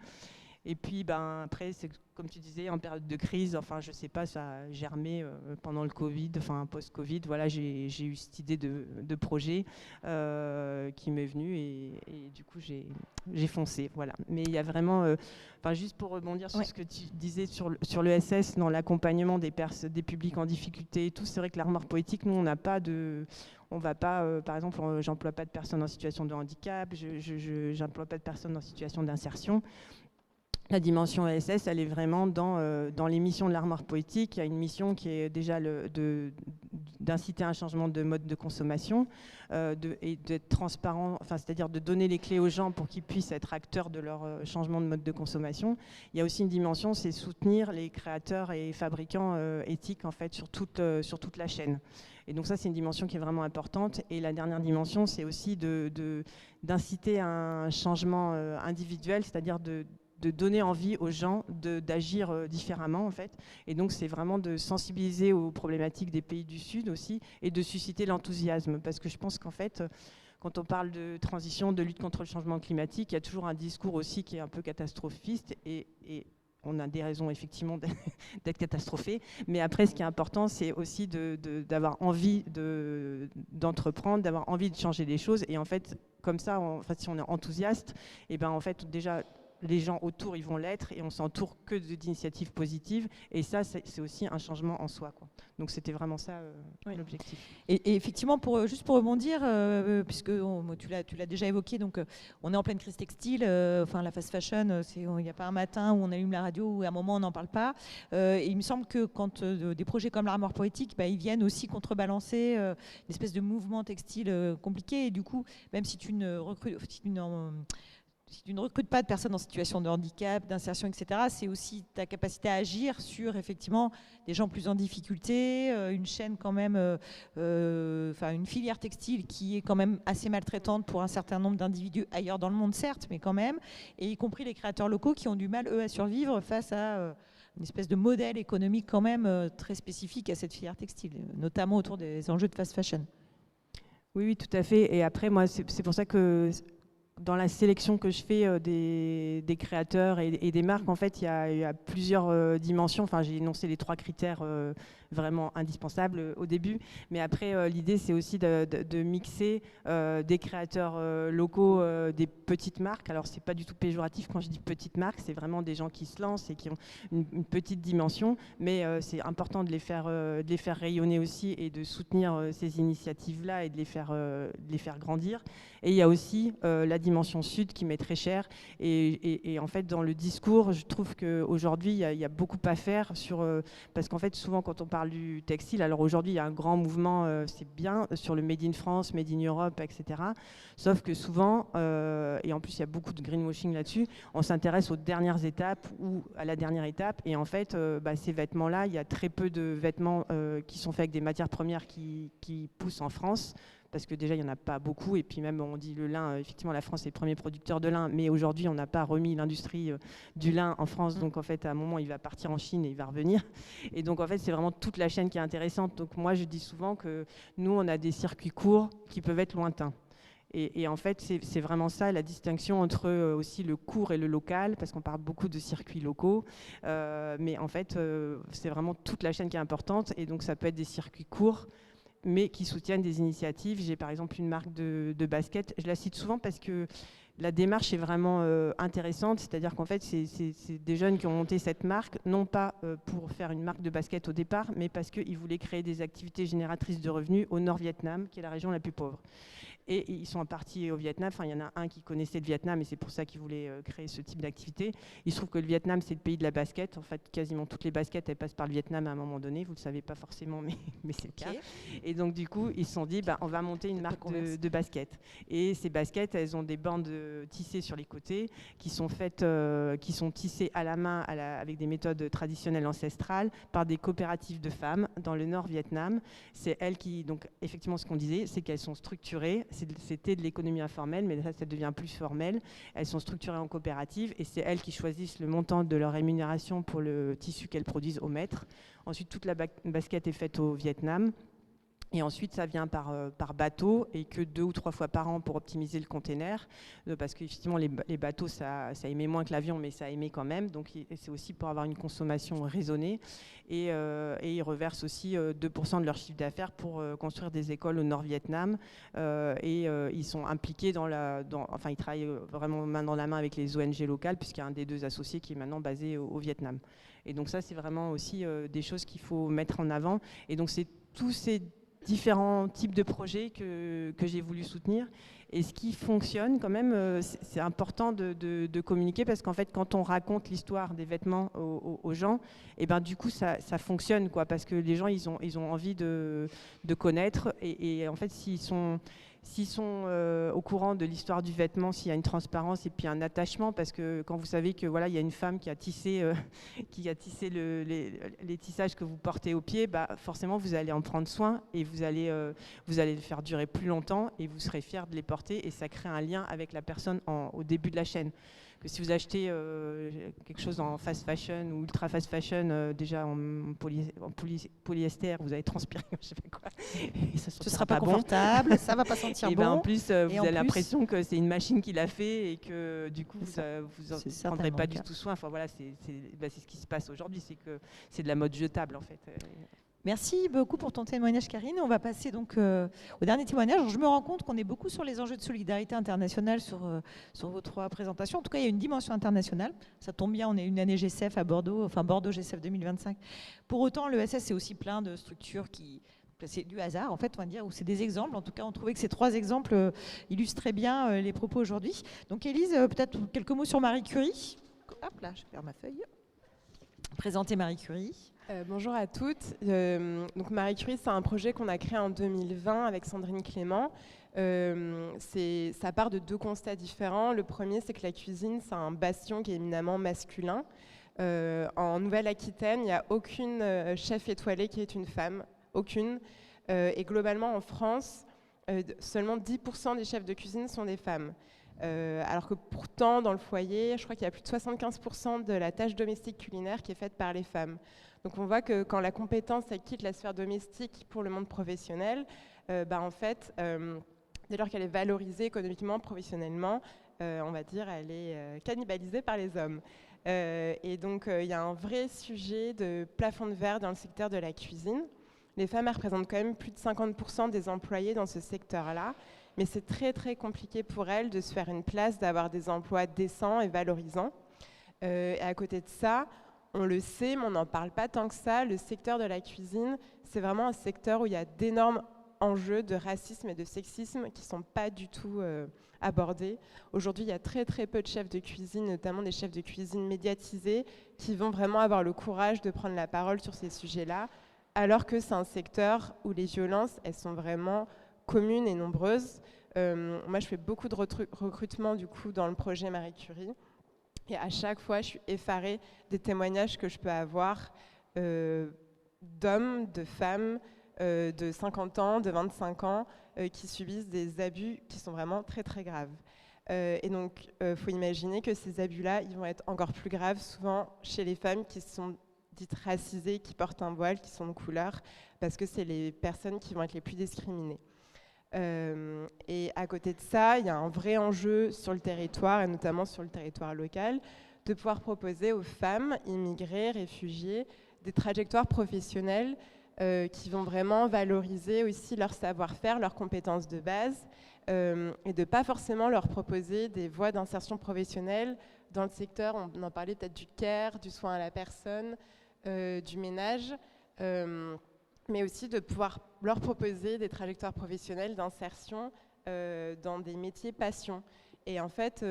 Et puis après, c'est comme tu disais, en période de crise, enfin je sais pas, ça a germé pendant le Covid, enfin post-Covid. Voilà, j'ai eu cette idée de projet qui m'est venue et du coup j'ai foncé. Voilà. Mais il y a vraiment, juste pour rebondir sur ce que tu disais sur l'ESS, dans l'accompagnement des publics en difficulté et tout, c'est vrai que l'Armoire Poétique, nous on n'a pas de... On va pas, par exemple, j'emploie pas de personnes en situation de handicap, j'emploie pas de personnes en situation d'insertion. La dimension ESS, elle est vraiment dans les missions de l'Armoire Poétique. Il y a une mission qui est déjà d'inciter un changement de mode de consommation et d'être transparent, c'est-à-dire de donner les clés aux gens pour qu'ils puissent être acteurs de leur changement de mode de consommation. Il y a aussi une dimension, c'est soutenir les créateurs et fabricants éthiques en fait, sur toute la chaîne. Et donc ça, c'est une dimension qui est vraiment importante. Et la dernière dimension, c'est aussi d'inciter à un changement individuel, c'est-à-dire de donner envie aux gens d'agir différemment en fait. Et donc c'est vraiment de sensibiliser aux problématiques des pays du Sud aussi et de susciter l'enthousiasme, parce que je pense qu'en fait quand on parle de transition, de lutte contre le changement climatique, il y a toujours un discours aussi qui est un peu catastrophiste et on a des raisons effectivement d'être catastrophé, mais après ce qui est important c'est aussi d'avoir envie d'entreprendre, d'avoir envie de changer les choses. Et en fait comme ça, si on est enthousiaste, et en fait déjà les gens autour, ils vont l'être et on s'entoure que d'initiatives positives. Et ça, c'est aussi un changement en soi, quoi. Donc, c'était vraiment ça l'objectif. Et effectivement, juste pour rebondir, puisque tu l'as déjà évoqué, donc on est en pleine crise textile. La fast fashion, il n'y a pas un matin où on allume la radio où à un moment on n'en parle pas. Et il me semble que quand des projets comme l'Armoire Poétique, ils viennent aussi contrebalancer une espèce de mouvement textile compliqué. Et du coup, même si tu ne recrutes pas de personnes en situation de handicap, d'insertion, etc., c'est aussi ta capacité à agir sur effectivement des gens plus en difficulté, une chaîne quand même, une filière textile qui est quand même assez maltraitante pour un certain nombre d'individus ailleurs dans le monde, certes, mais quand même, et y compris les créateurs locaux qui ont du mal, eux, à survivre face à une espèce de modèle économique quand même très spécifique à cette filière textile, notamment autour des enjeux de fast fashion. Oui, oui, tout à fait. Et après, moi, c'est pour ça que dans la sélection que je fais des créateurs et des marques, en fait, il y a plusieurs dimensions. Enfin, j'ai énoncé les 3 critères vraiment indispensables au début. Mais après, l'idée, c'est aussi de mixer des créateurs locaux, des petites marques. Alors, c'est pas du tout péjoratif quand je dis petites marques. C'est vraiment des gens qui se lancent et qui ont une petite dimension. Mais c'est important de les faire rayonner aussi et de soutenir ces initiatives-là et de les faire grandir. Et il y a aussi la dimension sud qui m'est très chère. Et en fait, dans le discours, je trouve qu'aujourd'hui, il y a beaucoup à faire parce qu'en fait, souvent, quand on parle du textile, alors aujourd'hui, il y a un grand mouvement, c'est bien, sur le Made in France, Made in Europe, etc. Sauf que souvent, et en plus, il y a beaucoup de greenwashing là-dessus, on s'intéresse aux dernières étapes ou à la dernière étape. Et en fait, ces vêtements-là, il y a très peu de vêtements qui sont faits avec des matières premières qui poussent en France. Parce que déjà, il n'y en a pas beaucoup. Et puis même, on dit le lin, effectivement, la France est le premier producteur de lin. Mais aujourd'hui, on n'a pas remis l'industrie du lin en France. Donc, en fait, à un moment, il va partir en Chine et il va revenir. Et donc, en fait, c'est vraiment toute la chaîne qui est intéressante. Donc, moi, je dis souvent que nous, on a des circuits courts qui peuvent être lointains. Et en fait, c'est vraiment ça, la distinction entre aussi le court et le local, parce qu'on parle beaucoup de circuits locaux. Mais en fait, c'est vraiment toute la chaîne qui est importante. Et donc, ça peut être des circuits courts, mais qui soutiennent des initiatives. J'ai par exemple une marque de basket, je la cite souvent parce que la démarche est vraiment intéressante, c'est-à-dire qu'en fait c'est des jeunes qui ont monté cette marque, non pas pour faire une marque de basket au départ, mais parce qu'ils voulaient créer des activités génératrices de revenus au Nord-Vietnam, qui est la région la plus pauvre. Et ils sont partis au Vietnam. Enfin, il y en a un qui connaissait le Vietnam et c'est pour ça qu'il voulait créer ce type d'activité. Il se trouve que le Vietnam, c'est le pays de la basket. En fait, quasiment toutes les baskets, elles passent par le Vietnam à un moment donné. Vous ne le savez pas forcément, mais c'est le cas. Et donc, du coup, ils se sont dit, on va monter une marque de basket. Et ces baskets, elles ont des bandes tissées sur les côtés qui sont faites, qui sont tissées à la main avec des méthodes traditionnelles ancestrales par des coopératives de femmes dans le Nord-Vietnam. C'est elles qui, donc, effectivement, ce qu'on disait, c'est qu'elles sont structurées. C'était de l'économie informelle, mais ça devient plus formel. Elles sont structurées en coopérative et c'est elles qui choisissent le montant de leur rémunération pour le tissu qu'elles produisent au mètre. Ensuite, toute la basket est faite au Vietnam. Et ensuite, ça vient par bateau et que 2 ou 3 fois par an pour optimiser le container. Parce qu'effectivement, les bateaux, ça émet moins que l'avion, mais ça émet quand même. Donc, c'est aussi pour avoir une consommation raisonnée. Et ils reversent aussi 2% de leur chiffre d'affaires pour construire des écoles au Nord-Vietnam. Ils sont impliqués enfin, ils travaillent vraiment main dans la main avec les ONG locales, puisqu'il y a un des 2 associés qui est maintenant basé au Vietnam. Et donc ça, c'est vraiment aussi des choses qu'il faut mettre en avant. Et donc, c'est tous ces différents types de projets que j'ai voulu soutenir. Et ce qui fonctionne quand même, c'est important de communiquer parce qu'en fait, quand on raconte l'histoire des vêtements aux gens, et ben du coup, ça fonctionne, quoi, parce que les gens, ils ont envie de connaître. Et en fait, s'ils sont au courant de l'histoire du vêtement, s'il y a une transparence et puis un attachement, parce que quand vous savez que voilà, il y a une femme qui a tissé les tissages que vous portez au pied, forcément vous allez en prendre soin et vous allez le faire durer plus longtemps et vous serez fiers de les porter et ça crée un lien avec la personne au début de la chaîne. Que si vous achetez quelque chose en fast fashion ou ultra fast fashion, déjà en polyester, vous allez transpirer, je sais pas quoi. Et ce ne sera pas confortable, ça va pas sentir bon. En plus, vous avez l'impression que c'est une machine qui l'a fait et que du coup, vous ne prendrez pas du tout soin. Enfin voilà, c'est ce qui se passe aujourd'hui, c'est que c'est de la mode jetable en fait. Merci beaucoup pour ton témoignage, Karine. On va passer donc au dernier témoignage. Je me rends compte qu'on est beaucoup sur les enjeux de solidarité internationale sur vos 3 présentations. En tout cas, il y a une dimension internationale. Ça tombe bien, on est une année GCF à Bordeaux, enfin Bordeaux GCF 2025. Pour autant, l'ESS, c'est aussi plein de structures qui... C'est du hasard, en fait, on va dire, ou c'est des exemples. En tout cas, on trouvait que ces 3 exemples illustraient bien les propos aujourd'hui. Donc, Élise, peut-être quelques mots sur Marie Curie. Hop là, je perds ma feuille. Présenter Marie Curie. Bonjour à toutes. Donc Marie Curie, c'est un projet qu'on a créé en 2020 avec Sandrine Clément. Ça part de 2 constats différents. Le premier, c'est que la cuisine, c'est un bastion qui est éminemment masculin. En Nouvelle-Aquitaine, il n'y a aucune chef étoilée qui est une femme. Aucune. Et globalement, en France, seulement 10% des chefs de cuisine sont des femmes. Alors que pourtant, dans le foyer, je crois qu'il y a plus de 75% de la tâche domestique culinaire qui est faite par les femmes. Donc on voit que quand la compétence elle quitte la sphère domestique pour le monde professionnel, en fait, dès lors qu'elle est valorisée économiquement, professionnellement, on va dire elle est cannibalisée par les hommes. Et donc il y a un vrai sujet de plafond de verre dans le secteur de la cuisine. Les femmes elles représentent quand même plus de 50% des employés dans ce secteur-là. Mais c'est très très compliqué pour elles de se faire une place, d'avoir des emplois décents et valorisants. Et à côté de ça, on le sait, mais on n'en parle pas tant que ça, le secteur de la cuisine, c'est vraiment un secteur où il y a d'énormes enjeux de racisme et de sexisme qui ne sont pas du tout abordés. Aujourd'hui, il y a très très peu de chefs de cuisine, notamment des chefs de cuisine médiatisés, qui vont vraiment avoir le courage de prendre la parole sur ces sujets-là, alors que c'est un secteur où les violences, elles sont vraiment communes et nombreuses. Moi, je fais beaucoup de recrutement du coup dans le projet Marie Curie. Et à chaque fois, je suis effarée des témoignages que je peux avoir d'hommes, de femmes de 50 ans, de 25 ans, qui subissent des abus qui sont vraiment très très graves. Et donc, faut imaginer que ces abus-là, ils vont être encore plus graves souvent chez les femmes qui sont dites racisées, qui portent un voile, qui sont de couleur, parce que c'est les personnes qui vont être les plus discriminées. Et à côté de ça, il y a un vrai enjeu sur le territoire, et notamment sur le territoire local, de pouvoir proposer aux femmes immigrées, réfugiées, des trajectoires professionnelles qui vont vraiment valoriser aussi leur savoir-faire, leurs compétences de base, et de ne pas forcément leur proposer des voies d'insertion professionnelle dans le secteur, on en parlait peut-être du care, du soin à la personne, du ménage, mais aussi de pouvoir leur proposer des trajectoires professionnelles d'insertion dans des métiers passion. Et en fait,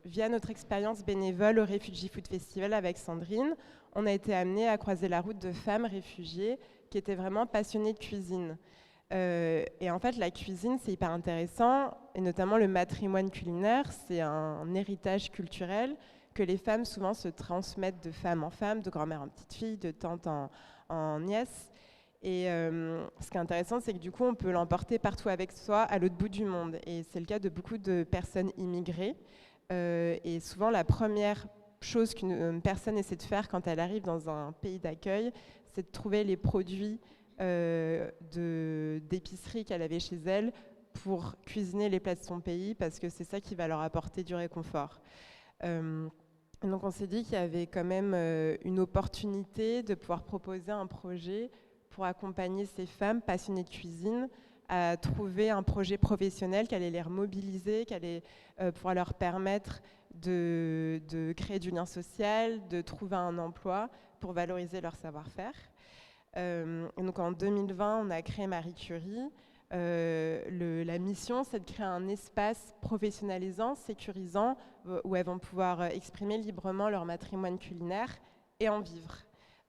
via notre expérience bénévole au Refugee Food Festival avec Sandrine, on a été amenés à croiser la route de femmes réfugiées qui étaient vraiment passionnées de cuisine. Et en fait, la cuisine, c'est hyper intéressant, et notamment le matrimoine culinaire, c'est un héritage culturel que les femmes souvent se transmettent de femme en femme, de grand-mère en petite-fille, de tante en nièce. Et ce qui est intéressant, c'est que du coup, on peut l'emporter partout avec soi, à l'autre bout du monde. Et c'est le cas de beaucoup de personnes immigrées. Et souvent, la première chose qu'une personne essaie de faire quand elle arrive dans un pays d'accueil, c'est de trouver les produits d'épicerie qu'elle avait chez elle pour cuisiner les plats de son pays, parce que c'est ça qui va leur apporter du réconfort. Donc on s'est dit qu'il y avait quand même une opportunité de pouvoir proposer un projet pour accompagner ces femmes passionnées de cuisine à trouver un projet professionnel qui allait les remobiliser, qui allait pouvoir leur permettre de créer du lien social, de trouver un emploi pour valoriser leur savoir-faire. Et donc en 2020, on a créé Marie Curie. La mission, c'est de créer un espace professionnalisant, sécurisant, où elles vont pouvoir exprimer librement leur matrimoine culinaire et en vivre.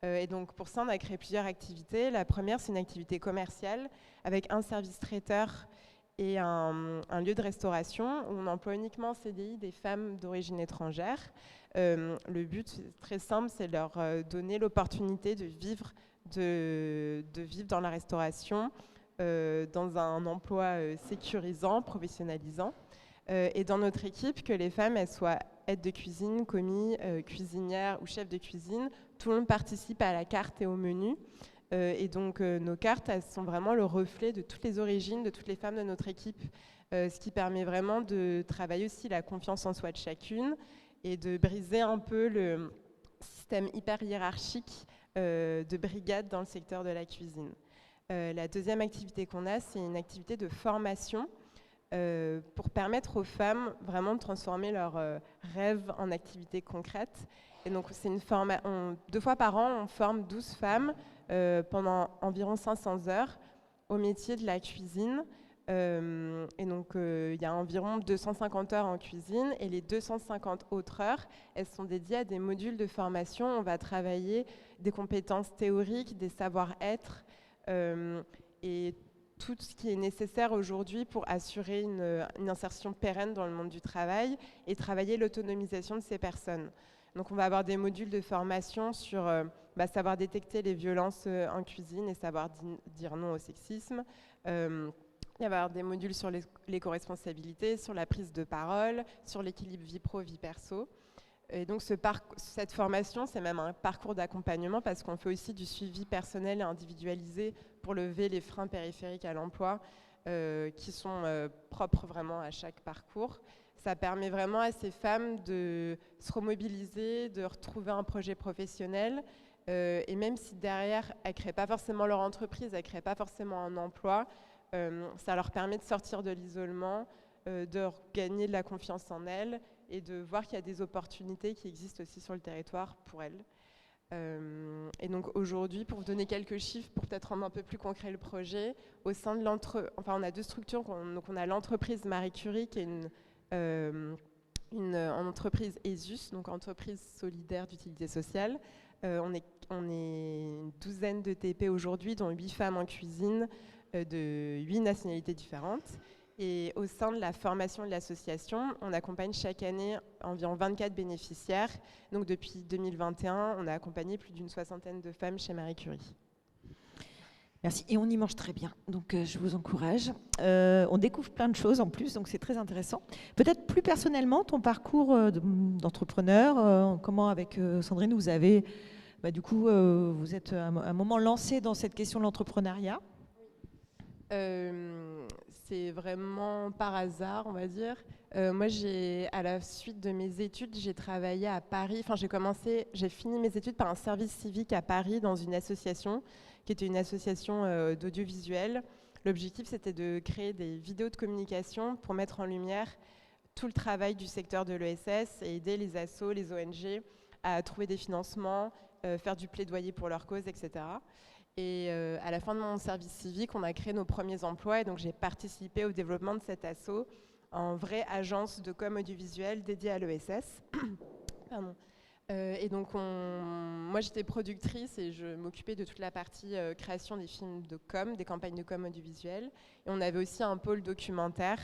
Et donc pour ça, on a créé plusieurs activités. La première, c'est une activité commerciale avec un service traiteur et un lieu de restauration où on emploie uniquement en CDI des femmes d'origine étrangère. Le but, c'est très simple, c'est de leur donner l'opportunité de vivre dans la restauration, dans un emploi sécurisant, professionnalisant. Et dans notre équipe, que les femmes elles soient aides de cuisine, commis, cuisinières ou chefs de cuisine, tout le monde participe à la carte et au menu. Et donc nos cartes, elles sont vraiment le reflet de toutes les origines, de toutes les femmes de notre équipe, ce qui permet vraiment de travailler aussi la confiance en soi de chacune et de briser un peu le système hyper hiérarchique de brigade dans le secteur de la cuisine. La deuxième activité qu'on a, c'est une activité de formation pour permettre aux femmes vraiment de transformer leurs rêves en activités concrètes. Et donc, c'est 2 fois par an, on forme 12 femmes pendant environ 500 heures au métier de la cuisine. Et donc, il y a environ 250 heures en cuisine et les 250 autres heures, elles sont dédiées à des modules de formation. On va travailler des compétences théoriques, des savoir-être et tout ce qui est nécessaire aujourd'hui pour assurer une insertion pérenne dans le monde du travail et travailler l'autonomisation de ces personnes. Donc on va avoir des modules de formation sur savoir détecter les violences en cuisine et savoir dire non au sexisme. Il va y avoir des modules sur l'éco-responsabilité, sur la prise de parole, sur l'équilibre vie pro, vie perso. Et donc cette formation, c'est même un parcours d'accompagnement parce qu'on fait aussi du suivi personnel et individualisé pour lever les freins périphériques à l'emploi qui sont propres vraiment à chaque parcours. Ça permet vraiment à ces femmes de se remobiliser, de retrouver un projet professionnel et même si derrière, elles ne créent pas forcément leur entreprise, elles ne créent pas forcément un emploi, ça leur permet de sortir de l'isolement, de gagner de la confiance en elles et de voir qu'il y a des opportunités qui existent aussi sur le territoire pour elles. Et donc aujourd'hui, pour vous donner quelques chiffres, pour peut-être rendre un peu plus concret le projet, au sein de on a 2 structures. Donc on a l'entreprise Marie Curie, qui est une entreprise ESUS, donc entreprise solidaire d'utilité sociale. On est une douzaine de TP aujourd'hui, dont 8 femmes en cuisine, de 8 nationalités différentes. Et au sein de la formation de l'association, on accompagne chaque année environ 24 bénéficiaires. Donc depuis 2021, on a accompagné plus d'une 60aine de femmes chez Marie Curie. Merci. Et on y mange très bien, donc je vous encourage. On découvre plein de choses en plus, donc c'est très intéressant. Peut-être plus personnellement, ton parcours d'entrepreneur, comment avec Sandrine, vous avez, du coup, vous êtes à un moment lancé dans cette question de l'entrepreneuriat. C'est vraiment par hasard, on va dire. Moi, à la suite de mes études, j'ai travaillé à Paris. Enfin, j'ai fini mes études par un service civique à Paris dans une association qui était une association d'audiovisuel. L'objectif, c'était de créer des vidéos de communication pour mettre en lumière tout le travail du secteur de l'ESS et aider les assos, les ONG à trouver des financements, faire du plaidoyer pour leur cause, etc. Et à la fin de mon service civique, on a créé nos premiers emplois et donc j'ai participé au développement de cet asso en vraie agence de com audiovisuelle dédiée à l'ESS. Pardon. Et donc moi j'étais productrice et je m'occupais de toute la partie création des films de com, des campagnes de com audiovisuelle. Et on avait aussi un pôle documentaire.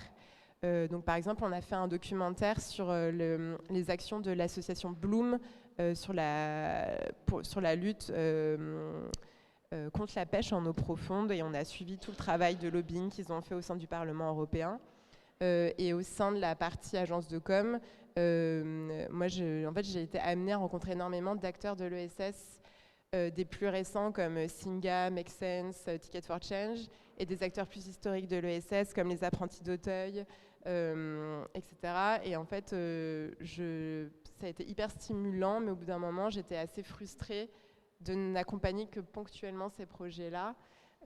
Donc par exemple, on a fait un documentaire sur les actions de l'association Bloom sur la lutte contre la pêche en eau profonde, et on a suivi tout le travail de lobbying qu'ils ont fait au sein du Parlement européen. Et au sein de la partie agence de com, moi j'ai été amenée à rencontrer énormément d'acteurs de l'ESS, des plus récents comme Singa, Make Sense, Ticket for Change, et des acteurs plus historiques de l'ESS comme les apprentis d'Auteuil, etc. Et en fait, ça a été hyper stimulant, mais au bout d'un moment, j'étais assez frustrée de n'accompagner que ponctuellement ces projets-là.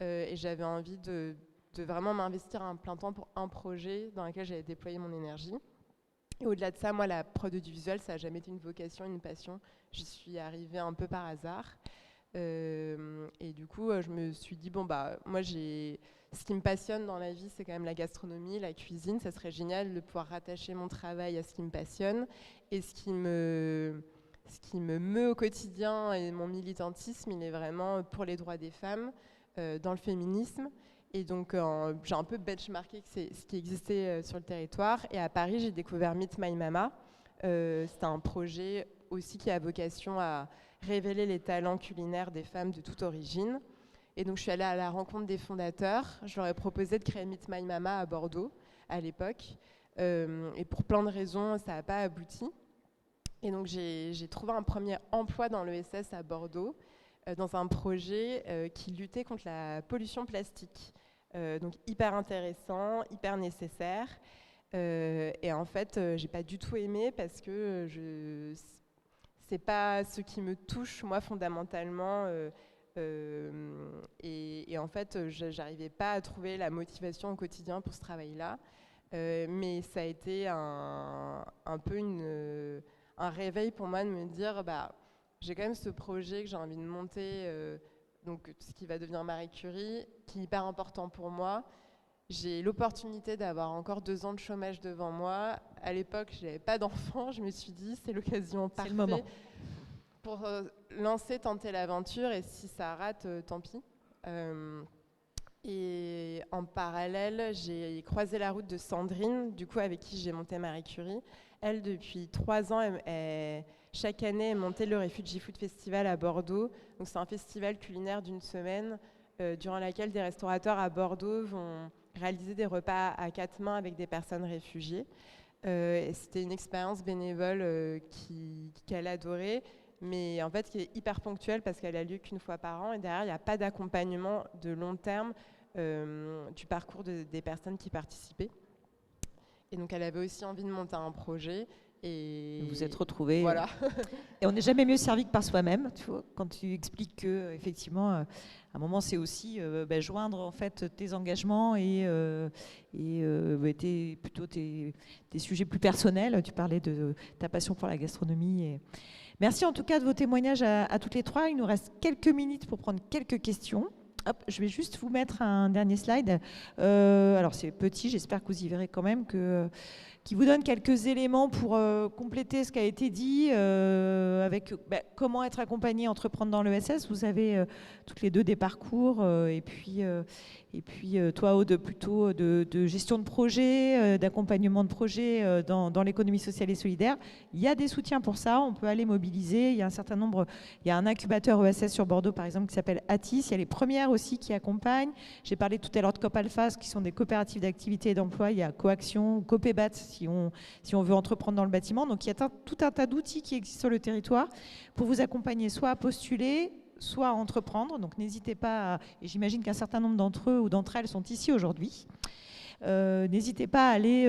Et j'avais envie de vraiment m'investir à plein temps pour un projet dans lequel j'allais déployer mon énergie. Et au-delà de ça, moi, la prod audiovisuelle, ça n'a jamais été une vocation, une passion. J'y suis arrivée un peu par hasard. Et du coup, je me suis dit, moi, ce qui me passionne dans la vie, c'est quand même la gastronomie, la cuisine. Ça serait génial de pouvoir rattacher mon travail à ce qui me passionne. Et ce qui me meut au quotidien et mon militantisme, il est vraiment pour les droits des femmes, dans le féminisme. Et donc, j'ai un peu benchmarké ce qui existait sur le territoire. Et à Paris, j'ai découvert Meet My Mama. C'est un projet aussi qui a vocation à révéler les talents culinaires des femmes de toute origine. Et donc, je suis allée à la rencontre des fondateurs. Je leur ai proposé de créer Meet My Mama à Bordeaux, à l'époque. Et pour plein de raisons, ça n'a pas abouti. Et donc, j'ai trouvé un premier emploi dans l'ESS à Bordeaux, dans un projet qui luttait contre la pollution plastique. Donc, hyper intéressant, hyper nécessaire. Et en fait, j'ai pas du tout aimé parce que c'est pas ce qui me touche, moi, fondamentalement. Et en fait, j'arrivais pas à trouver la motivation au quotidien pour ce travail-là. Mais ça a été un peu un réveil pour moi de me dire, j'ai quand même ce projet que j'ai envie de monter, donc ce qui va devenir Marie Curie, qui est hyper important pour moi. J'ai l'opportunité d'avoir encore 2 ans de chômage devant moi. À l'époque, je n'avais pas d'enfant. Je me suis dit, c'est l'occasion parfaite pour tenter l'aventure. Et si ça rate, tant pis. Et en parallèle, j'ai croisé la route de Sandrine, du coup, avec qui j'ai monté Marie Curie. Elle, depuis 3 ans, chaque année, elle montait le Refugee Food Festival à Bordeaux. Donc, c'est un festival culinaire d'1 semaine durant laquelle des restaurateurs à Bordeaux vont réaliser des repas à 4 mains avec des personnes réfugiées. Et c'était une expérience bénévole qu'elle adorait, mais en fait qui est hyper ponctuelle parce qu'elle a lieu qu'une fois par an et derrière il n'y a pas d'accompagnement de long terme du parcours des personnes qui participaient. Et donc elle avait aussi envie de monter un projet. Et vous êtes retrouvés. Voilà. Et on n'est jamais mieux servi que par soi-même. Tu vois, quand tu expliques que effectivement, à un moment, c'est aussi joindre en fait tes engagements et plutôt tes sujets plus personnels. Tu parlais de ta passion pour la gastronomie. Et... Merci en tout cas de vos témoignages à toutes les trois. Il nous reste quelques minutes pour prendre quelques questions. Hop, je vais juste vous mettre un dernier slide. Alors c'est petit, j'espère que vous y verrez quand même qui vous donne quelques éléments pour compléter ce qui a été dit avec comment être accompagné, entreprendre dans l'ESS. Vous avez toutes les deux des parcours et puis toi, Aude, plutôt de gestion de projet, d'accompagnement de projet dans l'économie sociale et solidaire. Il y a des soutiens pour ça, on peut aller mobiliser. Il y a un certain nombre, il y a un incubateur ESS sur Bordeaux, par exemple, qui s'appelle ATIS. Il y a les premières aussi qui accompagnent. J'ai parlé tout à l'heure de COP Alpha, qui sont des coopératives d'activité et d'emploi. Il y a Coaction, Copébat, si on veut entreprendre dans le bâtiment. Donc, il y a tout un tas d'outils qui existent sur le territoire pour vous accompagner, soit à postuler, soit à entreprendre. Donc n'hésitez pas, et j'imagine qu'un certain nombre d'entre eux ou d'entre elles sont ici aujourd'hui. N'hésitez pas à aller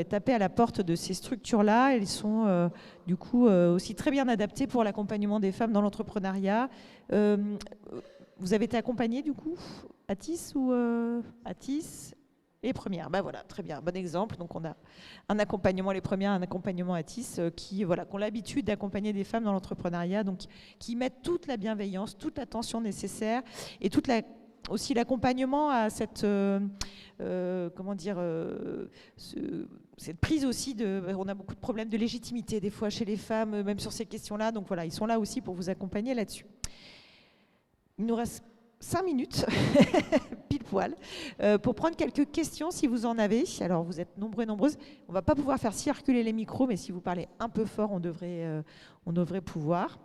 taper à la porte de ces structures-là. Elles sont du coup aussi très bien adaptées pour l'accompagnement des femmes dans l'entrepreneuriat. Vous avez été accompagnée du coup, ATIS ou ATIS les premières, voilà, très bien, bon exemple. Donc on a un accompagnement les premières, un accompagnement ATIS qui ont l'habitude d'accompagner des femmes dans l'entrepreneuriat, donc qui mettent toute la bienveillance, toute l'attention nécessaire et aussi l'accompagnement à cette cette prise aussi on a beaucoup de problèmes de légitimité des fois chez les femmes, même sur ces questions-là. Donc voilà, ils sont là aussi pour vous accompagner là-dessus. Il nous reste 5 minutes, pile poil, pour prendre quelques questions si vous en avez. Alors vous êtes nombreux et nombreuses. On ne va pas pouvoir faire circuler les micros, mais si vous parlez un peu fort, on devrait pouvoir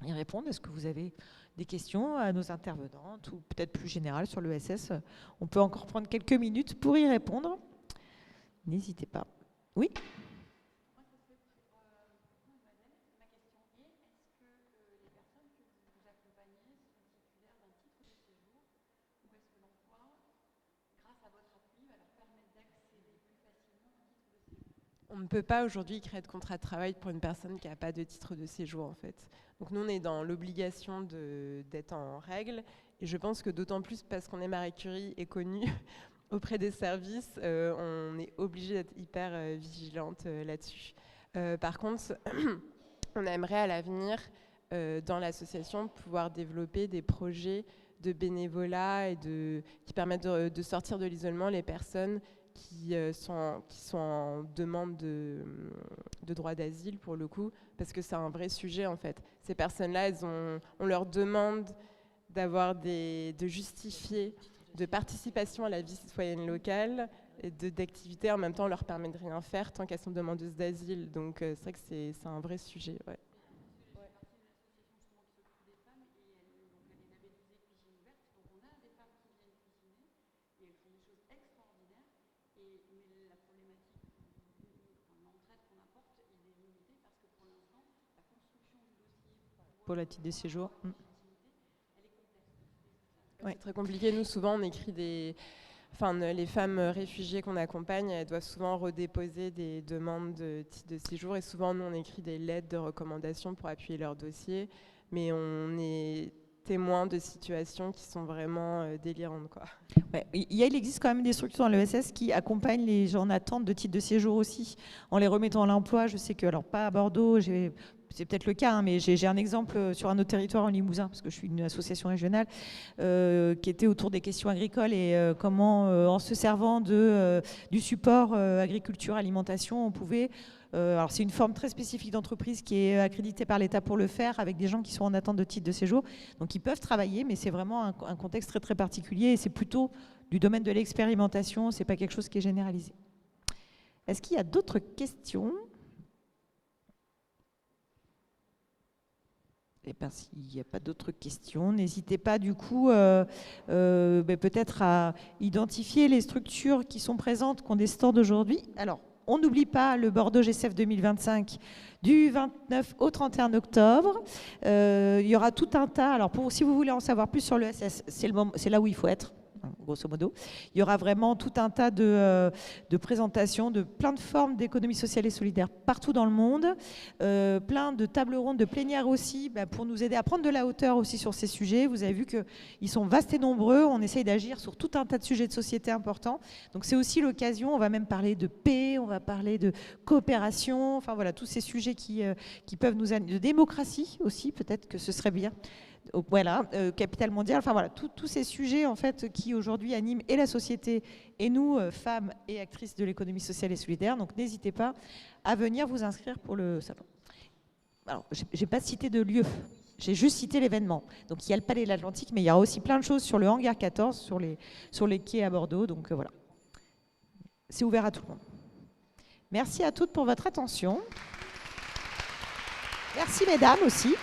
y répondre. Est-ce que vous avez des questions à nos intervenantes ou peut-être plus générales sur l'ESS? On peut encore prendre quelques minutes pour y répondre. N'hésitez pas. Oui ? On ne peut pas aujourd'hui créer de contrat de travail pour une personne qui n'a pas de titre de séjour en fait. Donc nous on est dans l'obligation d'être en règle et je pense que d'autant plus parce qu'on est Marie Curie et connue auprès des services, on est obligé d'être hyper vigilante là-dessus. Par contre, on aimerait à l'avenir dans l'association pouvoir développer des projets de bénévolat et qui permettent de sortir de l'isolement les personnes qui sont en demande de droit d'asile pour le coup, parce que c'est un vrai sujet en fait. Ces personnes-là, on leur demande de justifier de participation à la vie citoyenne locale et d'activités, en même temps on leur permet de rien faire tant qu'elles sont demandeuses d'asile. Donc c'est vrai que c'est un vrai sujet. Ouais. Pour la titre de séjour. Ouais. C'est très compliqué. Nous, souvent, on écrit les femmes réfugiées qu'on accompagne, elles doivent souvent redéposer des demandes de titre de séjour. Et souvent, nous, on écrit des lettres de recommandation pour appuyer leur dossier. Mais on est témoins de situations qui sont vraiment délirantes, quoi. Ouais, il existe quand même des structures dans l'ESS qui accompagnent les gens en attente de titre de séjour aussi, en les remettant à l'emploi. Je sais que, alors pas à Bordeaux, c'est peut-être le cas, hein, mais j'ai un exemple sur un autre territoire en Limousin, parce que je suis une association régionale, qui était autour des questions agricoles et comment, en se servant du support agriculture, alimentation, on pouvait... alors c'est une forme très spécifique d'entreprise qui est accréditée par l'État pour le faire, avec des gens qui sont en attente de titre de séjour. Donc ils peuvent travailler, mais c'est vraiment un contexte très très particulier et c'est plutôt du domaine de l'expérimentation, c'est pas quelque chose qui est généralisé. Est-ce qu'il y a d'autres questions ? Eh ben, s'il n'y a pas d'autres questions, n'hésitez pas du coup peut-être à identifier les structures qui sont présentes, qui ont des stands aujourd'hui. Alors, on n'oublie pas le Bordeaux GCF 2025 du 29 au 31 octobre. Il y aura tout un tas. Alors, si vous voulez en savoir plus sur l'ESS, c'est là où il faut être. Grosso modo, il y aura vraiment tout un tas de présentations de plein de formes d'économie sociale et solidaire partout dans le monde, plein de tables rondes, de plénières aussi, pour nous aider à prendre de la hauteur aussi sur ces sujets. Vous avez vu qu'ils sont vastes et nombreux, on essaye d'agir sur tout un tas de sujets de société importants. Donc c'est aussi l'occasion, on va même parler de paix, on va parler de coopération, enfin voilà, tous ces sujets qui peuvent nous amener, de démocratie aussi, peut-être que ce serait bien. Voilà, capital mondial, enfin voilà, tous ces sujets en fait qui aujourd'hui animent et la société et nous, femmes et actrices de l'économie sociale et solidaire. Donc n'hésitez pas à venir vous inscrire pour le salon. Alors, j'ai pas cité de lieu, j'ai juste cité l'événement. Donc il y a le Palais de l'Atlantique, mais il y aura aussi plein de choses sur le hangar 14, sur les quais à Bordeaux. Donc voilà, c'est ouvert à tout le monde. Merci à toutes pour votre attention. Merci mesdames aussi.